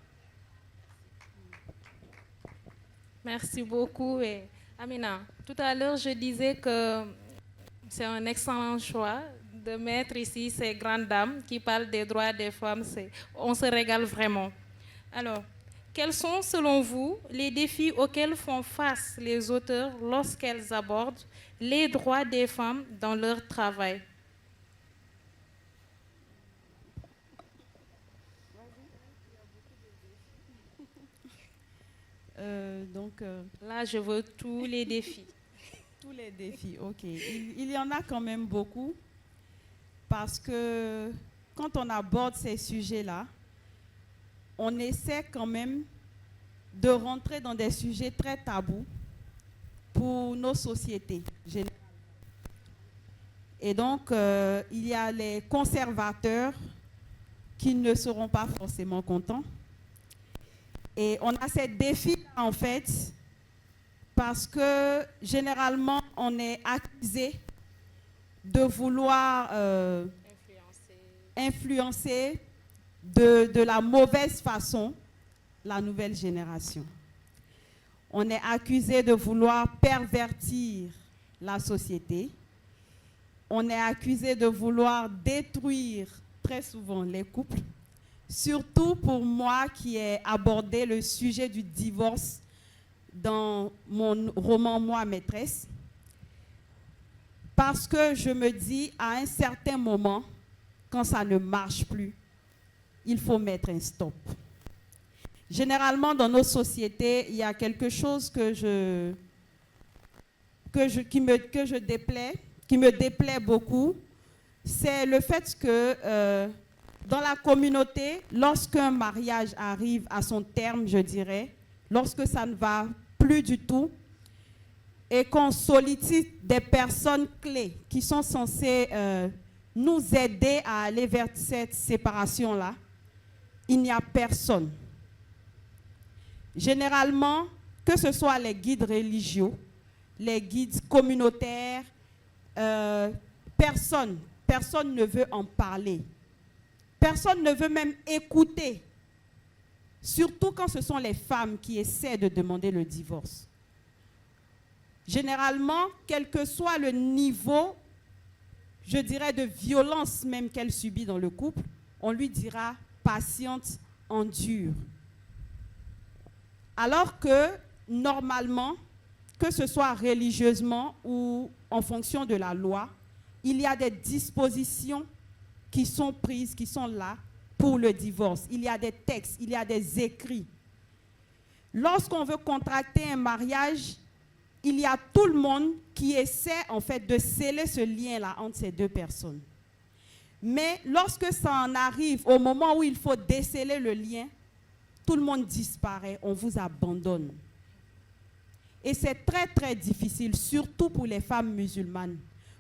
Speaker 1: Merci beaucoup. Et Amina, tout à l'heure, je disais que c'est un excellent choix de mettre ici ces grandes dames qui parlent des droits des femmes. On se régale vraiment. Alors, quels sont, selon vous, les défis auxquels font face les auteurs lorsqu'elles abordent les droits des femmes dans leur travail? Là, je veux tous les défis.
Speaker 3: Tous les défis, ok. Il y en a quand même beaucoup parce que quand on aborde ces sujets-là, on essaie quand même de rentrer dans des sujets très tabous pour nos sociétés. Et donc, il y a les conservateurs qui ne seront pas forcément contents. Et on a ces défis-là, en fait, parce que généralement, on est accusé de vouloir influencer de la mauvaise façon la nouvelle génération. On est accusé de vouloir pervertir la société. On est accusé de vouloir détruire très souvent les couples. Surtout pour moi qui ai abordé le sujet du divorce dans mon roman Moi maîtresse, parce que je me dis à un certain moment, quand ça ne marche plus, il faut mettre un stop. Généralement, dans nos sociétés, il y a quelque chose qui me déplaît beaucoup, c'est le fait que dans la communauté, lorsqu'un mariage arrive à son terme, je dirais, lorsque ça ne va plus du tout, et qu'on sollicite des personnes clés qui sont censées nous aider à aller vers cette séparation-là, il n'y a personne. Généralement, que ce soit les guides religieux, les guides communautaires, personne ne veut en parler. Personne ne veut même écouter, surtout quand ce sont les femmes qui essaient de demander le divorce. Généralement, quel que soit le niveau, je dirais de violence même qu'elle subit dans le couple, on lui dira patiente, endure. Alors que, normalement, que ce soit religieusement ou en fonction de la loi, il y a des dispositions qui sont prises, qui sont là pour le divorce. Il y a des textes, il y a des écrits. Lorsqu'on veut contracter un mariage, il y a tout le monde qui essaie en fait de sceller ce lien-là entre ces deux personnes. Mais lorsque ça en arrive au moment où il faut déceler le lien, tout le monde disparaît, on vous abandonne. Et c'est très très difficile, surtout pour les femmes musulmanes,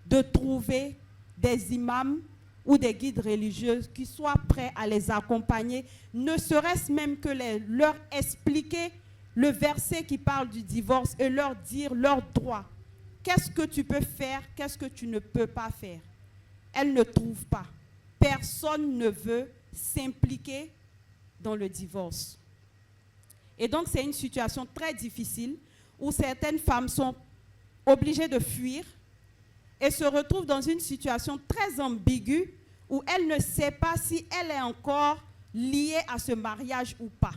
Speaker 3: de trouver des imams ou des guides religieux qui soient prêts à les accompagner, ne serait-ce même que leur expliquer le verset qui parle du divorce et leur dire leurs droits. Qu'est-ce que tu peux faire, qu'est-ce que tu ne peux pas faire? Elles ne trouvent pas. Personne ne veut s'impliquer dans le divorce. Et donc c'est une situation très difficile où certaines femmes sont obligées de fuir et se retrouve dans une situation très ambiguë où elle ne sait pas si elle est encore liée à ce mariage ou pas.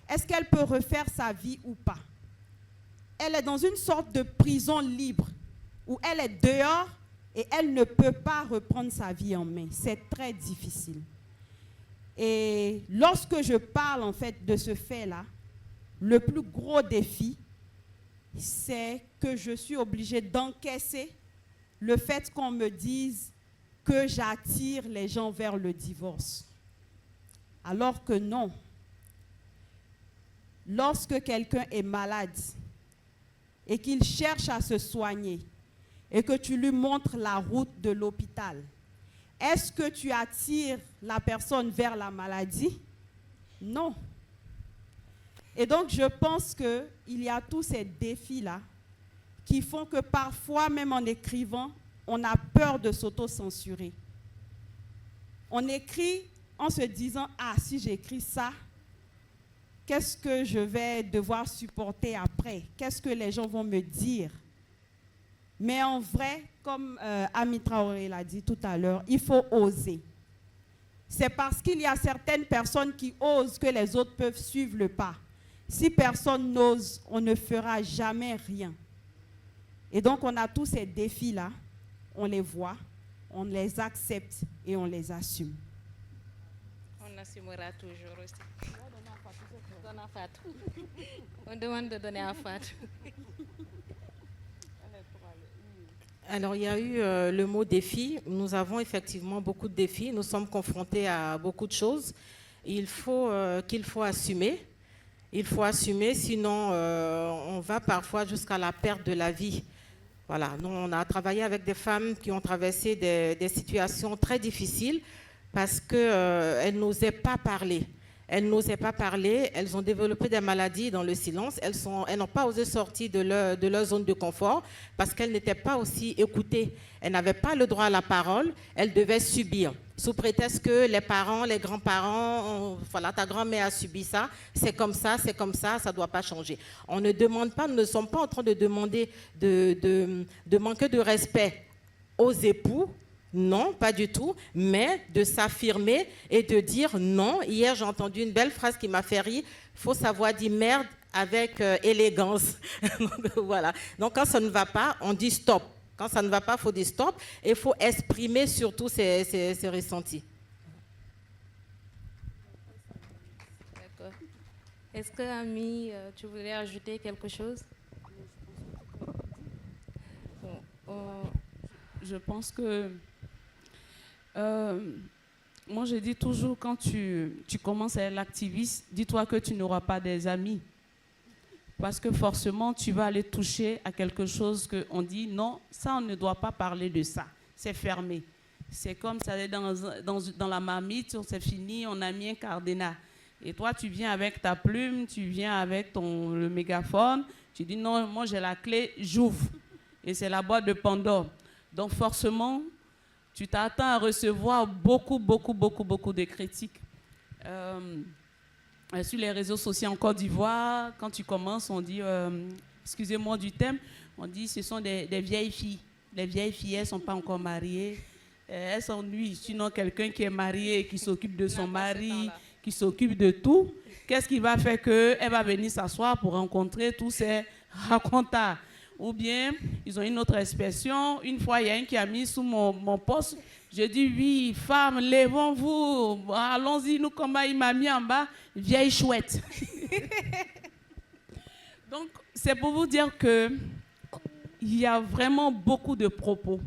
Speaker 3: Est-ce qu'elle peut refaire sa vie ou pas? Elle est dans une sorte de prison libre où elle est dehors et elle ne peut pas reprendre sa vie en main. C'est très difficile. Et lorsque je parle en fait de ce fait-là, le plus gros défi, c'est que je suis obligée d'encaisser le fait qu'on me dise que j'attire les gens vers le divorce. Alors que non. Lorsque quelqu'un est malade et qu'il cherche à se soigner et que tu lui montres la route de l'hôpital, est-ce que tu attires la personne vers la maladie? Non. Et donc, je pense qu'il y a tous ces défis-là qui font que parfois, même en écrivant, on a peur de s'auto-censurer. On écrit en se disant « Ah, si j'écris ça, qu'est-ce que je vais devoir supporter après? Qu'est-ce que les gens vont me dire ?» Mais en vrai, comme Ami Traoré l'a dit tout à l'heure, il faut oser. C'est parce qu'il y a certaines personnes qui osent que les autres peuvent suivre le pas. Si personne n'ose, on ne fera jamais rien. Et donc, on a tous ces défis-là, on les voit, on les accepte et on les assume.
Speaker 1: On assumera toujours aussi. On demande de donner à Fatou.
Speaker 2: Alors, il y a eu le mot défi. Nous avons effectivement beaucoup de défis. Nous sommes confrontés à beaucoup de choses. Qu'il faut assumer. Il faut assumer, sinon on va parfois jusqu'à la perte de la vie. Voilà. Nous, on a travaillé avec des femmes qui ont traversé des situations très difficiles parce qu'elles n'osaient pas parler. Elles n'osaient pas parler, elles ont développé des maladies dans le silence, elles n'ont pas osé sortir de leur zone de confort parce qu'elles n'étaient pas aussi écoutées. Elles n'avaient pas le droit à la parole, elles devaient subir. Sous prétexte que les parents, les grands-parents, voilà, ta grand-mère a subi ça, ça ne doit pas changer. On ne demande pas, nous ne sommes pas en train de demander de manquer de respect aux époux. Non, pas du tout, mais de s'affirmer et de dire non. Hier, j'ai entendu une belle phrase qui m'a fait rire. Il faut savoir dire merde avec élégance. Voilà. Donc, quand ça ne va pas, on dit stop. Quand ça ne va pas, il faut dire stop. Et il faut exprimer surtout ses ressentis.
Speaker 1: D'accord. Est-ce que, Ami, tu voulais ajouter quelque chose?
Speaker 4: Je pense que moi, je dis toujours, quand tu commences à être l'activiste, dis-toi que tu n'auras pas des amis. Parce que forcément, tu vas aller toucher à quelque chose qu'on dit, non, ça, on ne doit pas parler de ça. C'est fermé. C'est comme ça, dans la marmite, c'est fini, on a mis un cadenas. Et toi, tu viens avec ta plume, tu viens avec le mégaphone, tu dis, non, moi, j'ai la clé, j'ouvre. Et c'est la boîte de Pandore. Donc, forcément, tu t'attends à recevoir beaucoup de critiques. Sur les réseaux sociaux en Côte d'Ivoire, quand tu commences, on dit, excusez-moi du thème, on dit ce sont des vieilles filles. Les vieilles filles, elles ne sont pas encore mariées. Elles s'ennuient. Sinon, quelqu'un qui est marié, qui s'occupe de son mari, qui s'occupe de tout, qu'est-ce qui va faire qu'elle va venir s'asseoir pour rencontrer tous ces racontars? Ou bien, ils ont une autre expression. Une fois, il y a un qui a mis sous mon poste. Je dis, oui, femmes, levons-vous. Allons-y, nous, comme il m'a mis en bas, vieille chouette. Donc, c'est pour vous dire qu'il y a vraiment beaucoup de propos.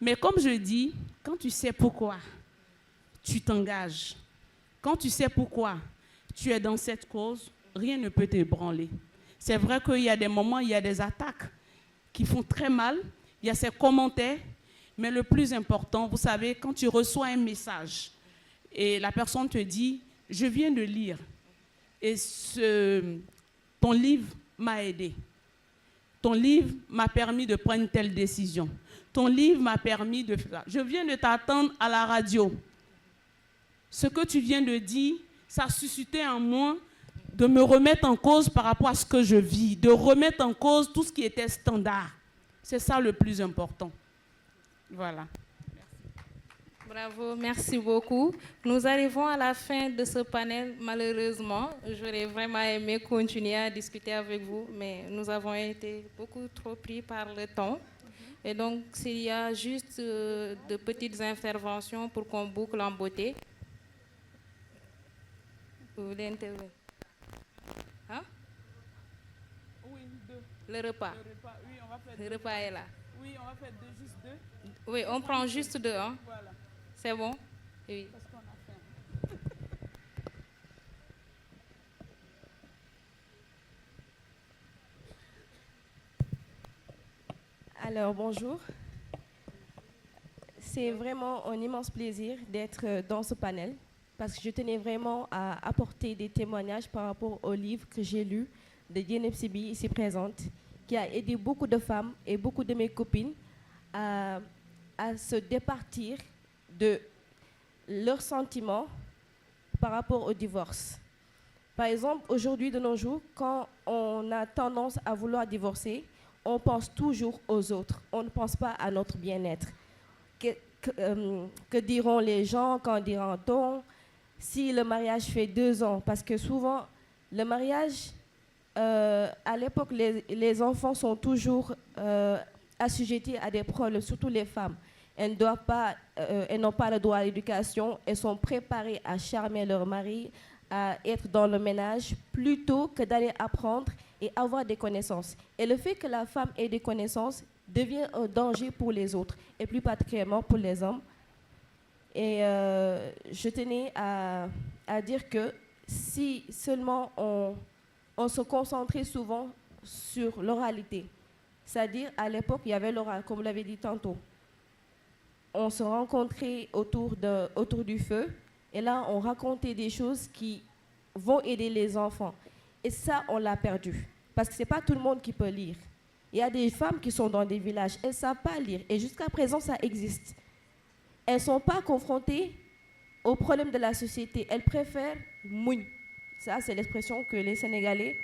Speaker 4: Mais comme je dis, quand tu sais pourquoi, tu t'engages. Quand tu sais pourquoi tu es dans cette cause, rien ne peut t'ébranler. C'est vrai qu'il y a des moments, il y a des attaques qui font très mal, il y a ces commentaires, mais le plus important, vous savez, quand tu reçois un message et la personne te dit « Je viens de lire et ton livre m'a aidé. Ton livre m'a permis de prendre telle décision. Ton livre m'a permis de faire ça. Je viens de t'attendre à la radio. Ce que tu viens de dire, ça a suscité en moi de me remettre en cause par rapport à ce que je vis, de remettre en cause tout ce qui était standard. C'est ça le plus important. Voilà.
Speaker 1: Bravo, merci beaucoup. Nous arrivons à la fin de ce panel, malheureusement. J'aurais vraiment aimé continuer à discuter avec vous, mais nous avons été beaucoup trop pris par le temps. Et donc, s'il y a juste de petites interventions pour qu'on boucle en beauté. Vous voulez intervenir? Hein?
Speaker 4: Oui, 2.
Speaker 1: Le repas.
Speaker 4: Oui, on va faire
Speaker 1: Le repas est là.
Speaker 4: Oui, on va faire juste 2.
Speaker 1: Oui, on prend juste 2. Hein?
Speaker 4: Voilà.
Speaker 1: C'est bon? Oui.
Speaker 4: Parce qu'on a faim.
Speaker 5: Alors, bonjour. C'est vraiment un immense plaisir d'être dans ce panel parce que je tenais vraiment à apporter des témoignages par rapport au livre que j'ai lu de Dieyneb Siby, ici présente, qui a aidé beaucoup de femmes et beaucoup de mes copines à se départir de leurs sentiments par rapport au divorce. Par exemple, aujourd'hui, de nos jours, quand on a tendance à vouloir divorcer, on pense toujours aux autres. On ne pense pas à notre bien-être. Que diront les gens, qu'en dira-t-on si le mariage fait 2 ans? Parce que souvent, le mariage, à l'époque, les enfants sont toujours assujettis à des problèmes, surtout les femmes. Elles n'ont pas le droit à l'éducation, elles sont préparées à charmer leur mari, à être dans le ménage, plutôt que d'aller apprendre et avoir des connaissances. Et le fait que la femme ait des connaissances devient un danger pour les autres, et plus particulièrement pour les hommes. Et je tenais à dire que si seulement on se concentrait souvent sur l'oralité, c'est-à-dire à l'époque, il y avait l'oral, comme vous l'avez dit tantôt. On se rencontrait autour du feu, et là, on racontait des choses qui vont aider les enfants. Et ça, on l'a perdu. Parce que ce n'est pas tout le monde qui peut lire. Il y a des femmes qui sont dans des villages, elles ne savent pas lire. Et jusqu'à présent, ça existe. Elles ne sont pas confrontées aux problèmes de la société. Elles préfèrent mouille. Ça, c'est l'expression que les Sénégalais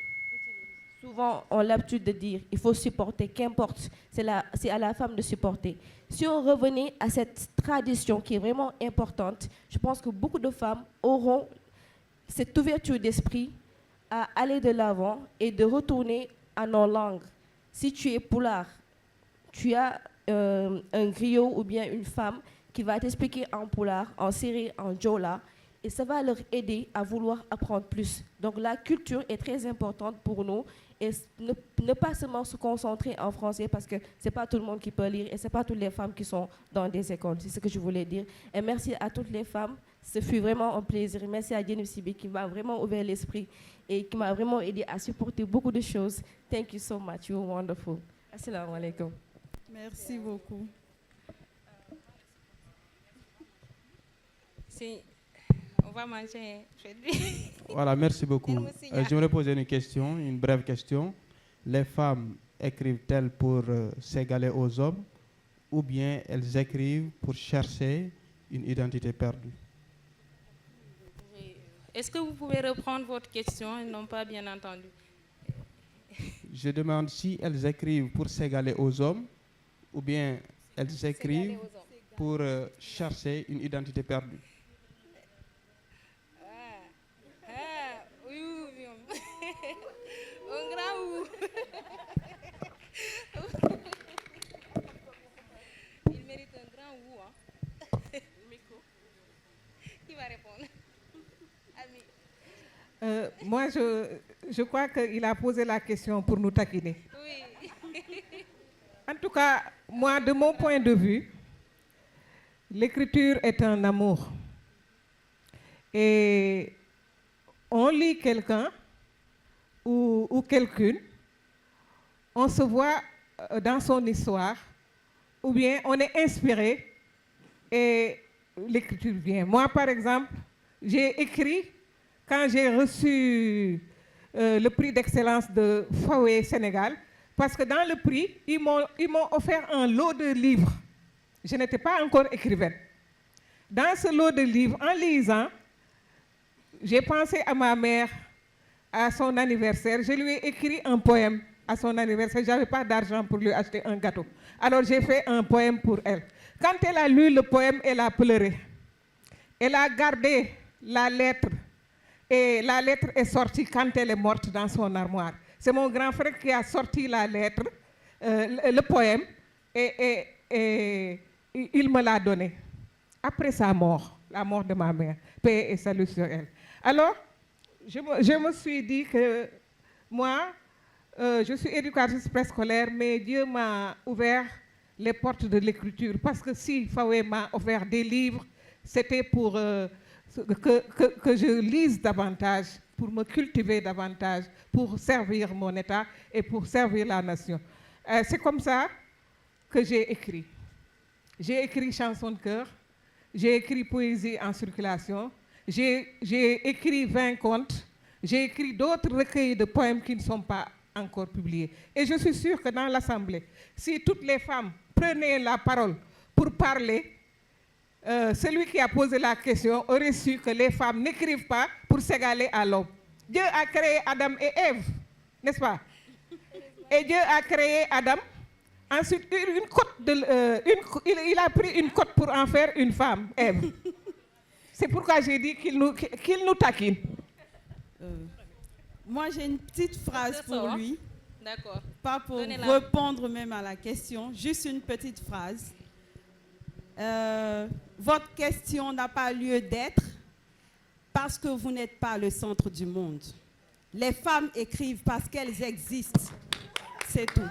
Speaker 5: souvent ont l'habitude de dire. Il faut supporter, qu'importe. C'est à la femme de supporter. Si on revenait à cette tradition qui est vraiment importante, je pense que beaucoup de femmes auront cette ouverture d'esprit à aller de l'avant et de retourner à nos langues. Si tu es poulard, tu as un griot ou bien une femme qui va t'expliquer en poulard, en série, en djola, et ça va leur aider à vouloir apprendre plus. Donc la culture est très importante pour nous, et ne pas seulement se concentrer en français parce que ce n'est pas tout le monde qui peut lire et ce n'est pas toutes les femmes qui sont dans des écoles. C'est ce que je voulais dire. Et merci à toutes les femmes. Ce fut vraiment un plaisir. Merci à Dieyneb Siby qui m'a vraiment ouvert l'esprit et qui m'a vraiment aidé à supporter beaucoup de choses. Thank you so much. You're wonderful. Assalamu alaikum.
Speaker 3: Merci beaucoup.
Speaker 1: Si, on va manger.
Speaker 6: Voilà, merci beaucoup. J'aimerais poser une question, une brève question. Les femmes écrivent-elles pour s'égaler aux hommes ou bien elles écrivent pour chercher une identité perdue?
Speaker 1: Est-ce que vous pouvez reprendre votre question? Ils n'ont pas bien entendu.
Speaker 6: Je demande si elles écrivent pour s'égaler aux hommes ou bien elles écrivent pour chercher une identité perdue.
Speaker 1: Un grand ou. Il mérite un grand ou. Hein? Qui va répondre? Ami.
Speaker 7: Moi, je crois qu'il a posé la question pour nous taquiner.
Speaker 1: Oui.
Speaker 7: En tout cas, moi, de mon point de vue, l'écriture est un amour. Et on lit quelqu'un ou quelqu'une, on se voit dans son histoire, ou bien on est inspiré et l'écriture vient. Moi, par exemple, j'ai écrit quand j'ai reçu le prix d'excellence de FAWE Sénégal, parce que dans le prix, ils m'ont offert un lot de livres. Je n'étais pas encore écrivaine. Dans ce lot de livres, en lisant, j'ai pensé à ma mère, à son anniversaire. Je lui ai écrit un poème à son anniversaire. Je n'avais pas d'argent pour lui acheter un gâteau. Alors j'ai fait un poème pour elle. Quand elle a lu le poème, elle a pleuré. Elle a gardé la lettre. Et la lettre est sortie quand elle est morte dans son armoire. C'est mon grand frère qui a sorti la lettre, le poème, et il me l'a donné. Après sa mort, la mort de ma mère, paix et salut sur elle. Alors, je me suis dit que moi, je suis éducatrice préscolaire, mais Dieu m'a ouvert les portes de l'écriture. Parce que si Fawe m'a offert des livres, c'était pour que je lise davantage, pour me cultiver davantage, pour servir mon État et pour servir la nation. C'est comme ça que j'ai écrit. J'ai écrit chansons de cœur, j'ai écrit poésie en circulation, j'ai écrit 20 contes, j'ai écrit d'autres recueils de poèmes qui ne sont pas encore publiés. Et je suis sûre que dans l'Assemblée, si toutes les femmes prenaient la parole pour parler, celui qui a posé la question aurait su que les femmes n'écrivent pas pour s'égaler à l'homme. Dieu a créé Adam et Ève, n'est-ce pas? Et Dieu a créé Adam. Ensuite, il a pris une côte pour en faire une femme, Ève. C'est pourquoi j'ai dit qu'il nous taquine.
Speaker 3: Moi, j'ai une petite phrase pour lui.
Speaker 1: D'accord.
Speaker 3: Pas pour répondre même à la question, juste une petite phrase. Votre question n'a pas lieu d'être parce que vous n'êtes pas le centre du monde. Les femmes écrivent parce qu'elles existent. C'est tout.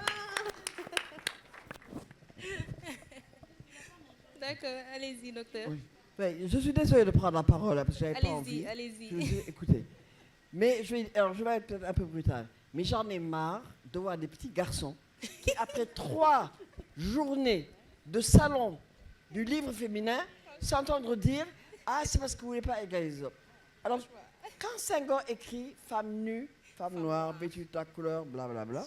Speaker 1: D'accord, allez-y, docteur.
Speaker 8: Oui. Ouais, je suis désolée de prendre la parole parce que j'avais pas envie.
Speaker 1: Allez-y.
Speaker 8: Écoutez, mais je vais être peut-être un peu brutal, mais j'en ai marre de voir des petits garçons qui, après 3 journées de salon du livre féminin, s'entendre dire « Ah, c'est parce que vous ne voulez pas égaliser les hommes ». Alors, quand Senghor écrit « Femme nue, femme noire, vêtue de ta couleur, blablabla »,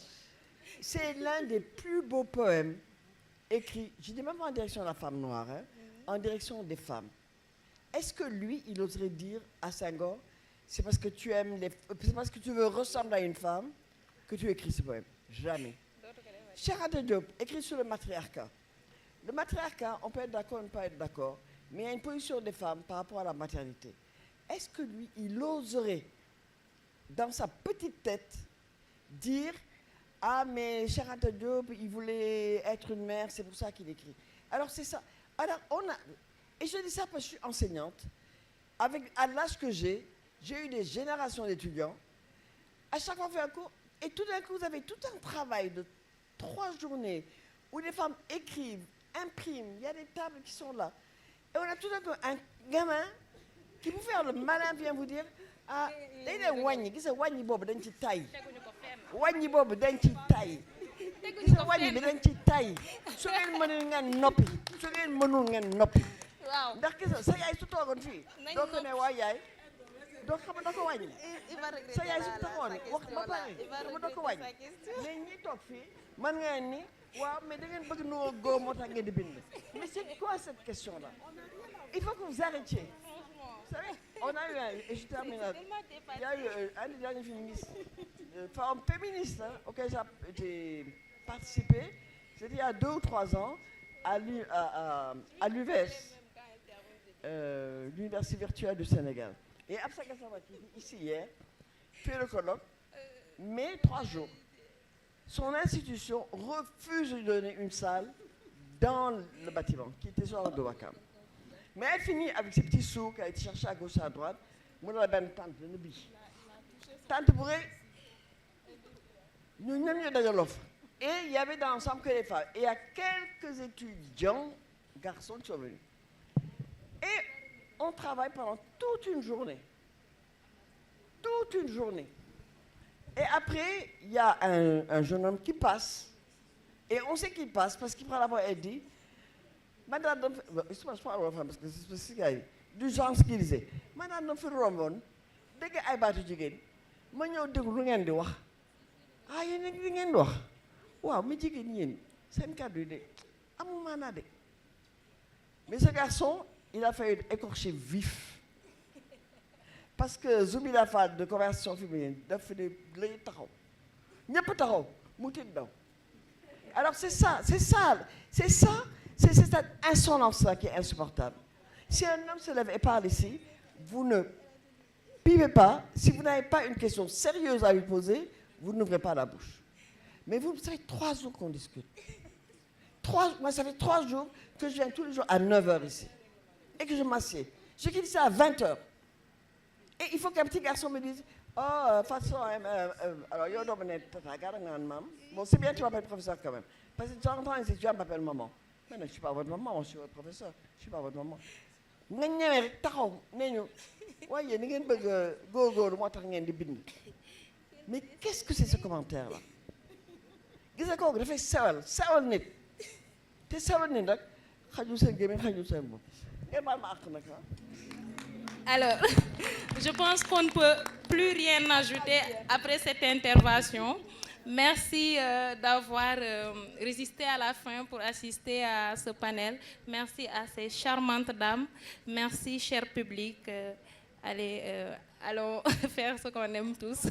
Speaker 8: c'est l'un des plus beaux poèmes écrits, je dis même pas en direction de la femme noire, hein, en direction des femmes. Est-ce que lui, il oserait dire à Senghor, c'est parce que tu aimes c'est parce que tu veux ressembler à une femme que tu écris ce poème? Jamais. Cheikh Anta Diop écrit sur le matriarcat. Le matriarcat, on peut être d'accord ou ne pas être d'accord, mais il y a une position des femmes par rapport à la maternité. Est-ce que lui, il oserait, dans sa petite tête, dire « Ah, mais Cheikh Anta Diop, il voulait être une mère, c'est pour ça qu'il écrit. » Alors, c'est ça. Alors, et je dis ça parce que je suis enseignante. À l'âge que j'ai eu des générations d'étudiants. À chaque fois, on fait un cours, et tout d'un coup, vous avez tout un travail de 3 journées où les femmes écrivent, impriment, il y a des tables qui sont là. Et on a tout d'un coup un gamin qui, pour faire le malin, vient vous dire « Ah, day dee wàññi gis nga wàññi boobu dañ ci tay wàññi boobu dañ ci tay gis nga wàññi bi dañ ci tay su ngeen mënul ngeen noppi su ngeen mënul ngeen noppi ndax gis nga sa yaay su toogoon fii doo ko ne waa yaay doo xam da ko wàññi sa yaay su taxoon wax ba pare dama doo ko wàññi mais ñi toog fii man ngeen ni waaw mais da ngeen bëgg noo góor moo tax ngeen di bind mais c'est quoi cette question là il faut que vous arrêtiez. Vous savez, on a eu et je termine là, il y a eu un des derniers féministes, femmes féministes auquel j'ai participé, c'était il y a 2 ou 3 ans à l'UVS, l'Université virtuelle du Sénégal. Et Absa Gassama qui est ici hier, fait le colloque, mais 3 jours. Son institution refuse de donner une salle dans le bâtiment qui était sur de Wakam. Mais elle finit avec ses petits sous qu'elle a été chercher à gauche et à droite. Moi, dans la bonne tante, le nabi. Tante bourrée, nous n'aimions pas de l'offre. Et il y avait dans l'ensemble que les femmes. Et il y a quelques étudiants, garçons, qui sont venus. Et on travaille pendant toute une journée. Toute une journée. Et après, il y a un jeune homme qui passe. Et on sait qu'il passe parce qu'il prend la voix et dit. Madame, je ne sais pas parce que c'est spécifique. Du genre ce qu'il disait. Madame, je suis rombon. Dès que je suis jigéen, je suis déglu di wax. Ah, yéen a ngi ngeen di wax. Waaw, mais jigéen yéen seen kàddu yi de amul maanaa de. Mais ce garçon, il a failli écorcher vif. Parce que Zoubida Fall de conversation féminine, dafa ne lay taxaw. ñëpp taxaw. Alors c'est cette insolence-là qui est insupportable. Si un homme se lève et parle ici, vous ne pivez pas. Si vous n'avez pas une question sérieuse à lui poser, vous n'ouvrez pas la bouche. Mais vous savez, 3 jours qu'on discute. Moi, ça fait 3 jours que je viens tous les jours à 9h ici. Et que je m'assieds. Je quitte ici à 20h. Et il faut qu'un petit garçon me dise, oh, façon, alors, yo, bon, c'est bien que tu m'appelles professeur quand même. Parce que de temps en temps, tu m'appelles maman. Mais non, je ne suis pas votre maman, je suis votre professeur. Je ne suis pas votre maman. Mais qu'est-ce que c'est ce commentaire-là?
Speaker 1: Alors, je pense qu'on ne peut plus rien ajouter après cette intervention. Merci d'avoir résisté à la fin pour assister à ce panel. Merci à ces charmantes dames. Merci, cher public. Allez, allons faire ce qu'on aime tous.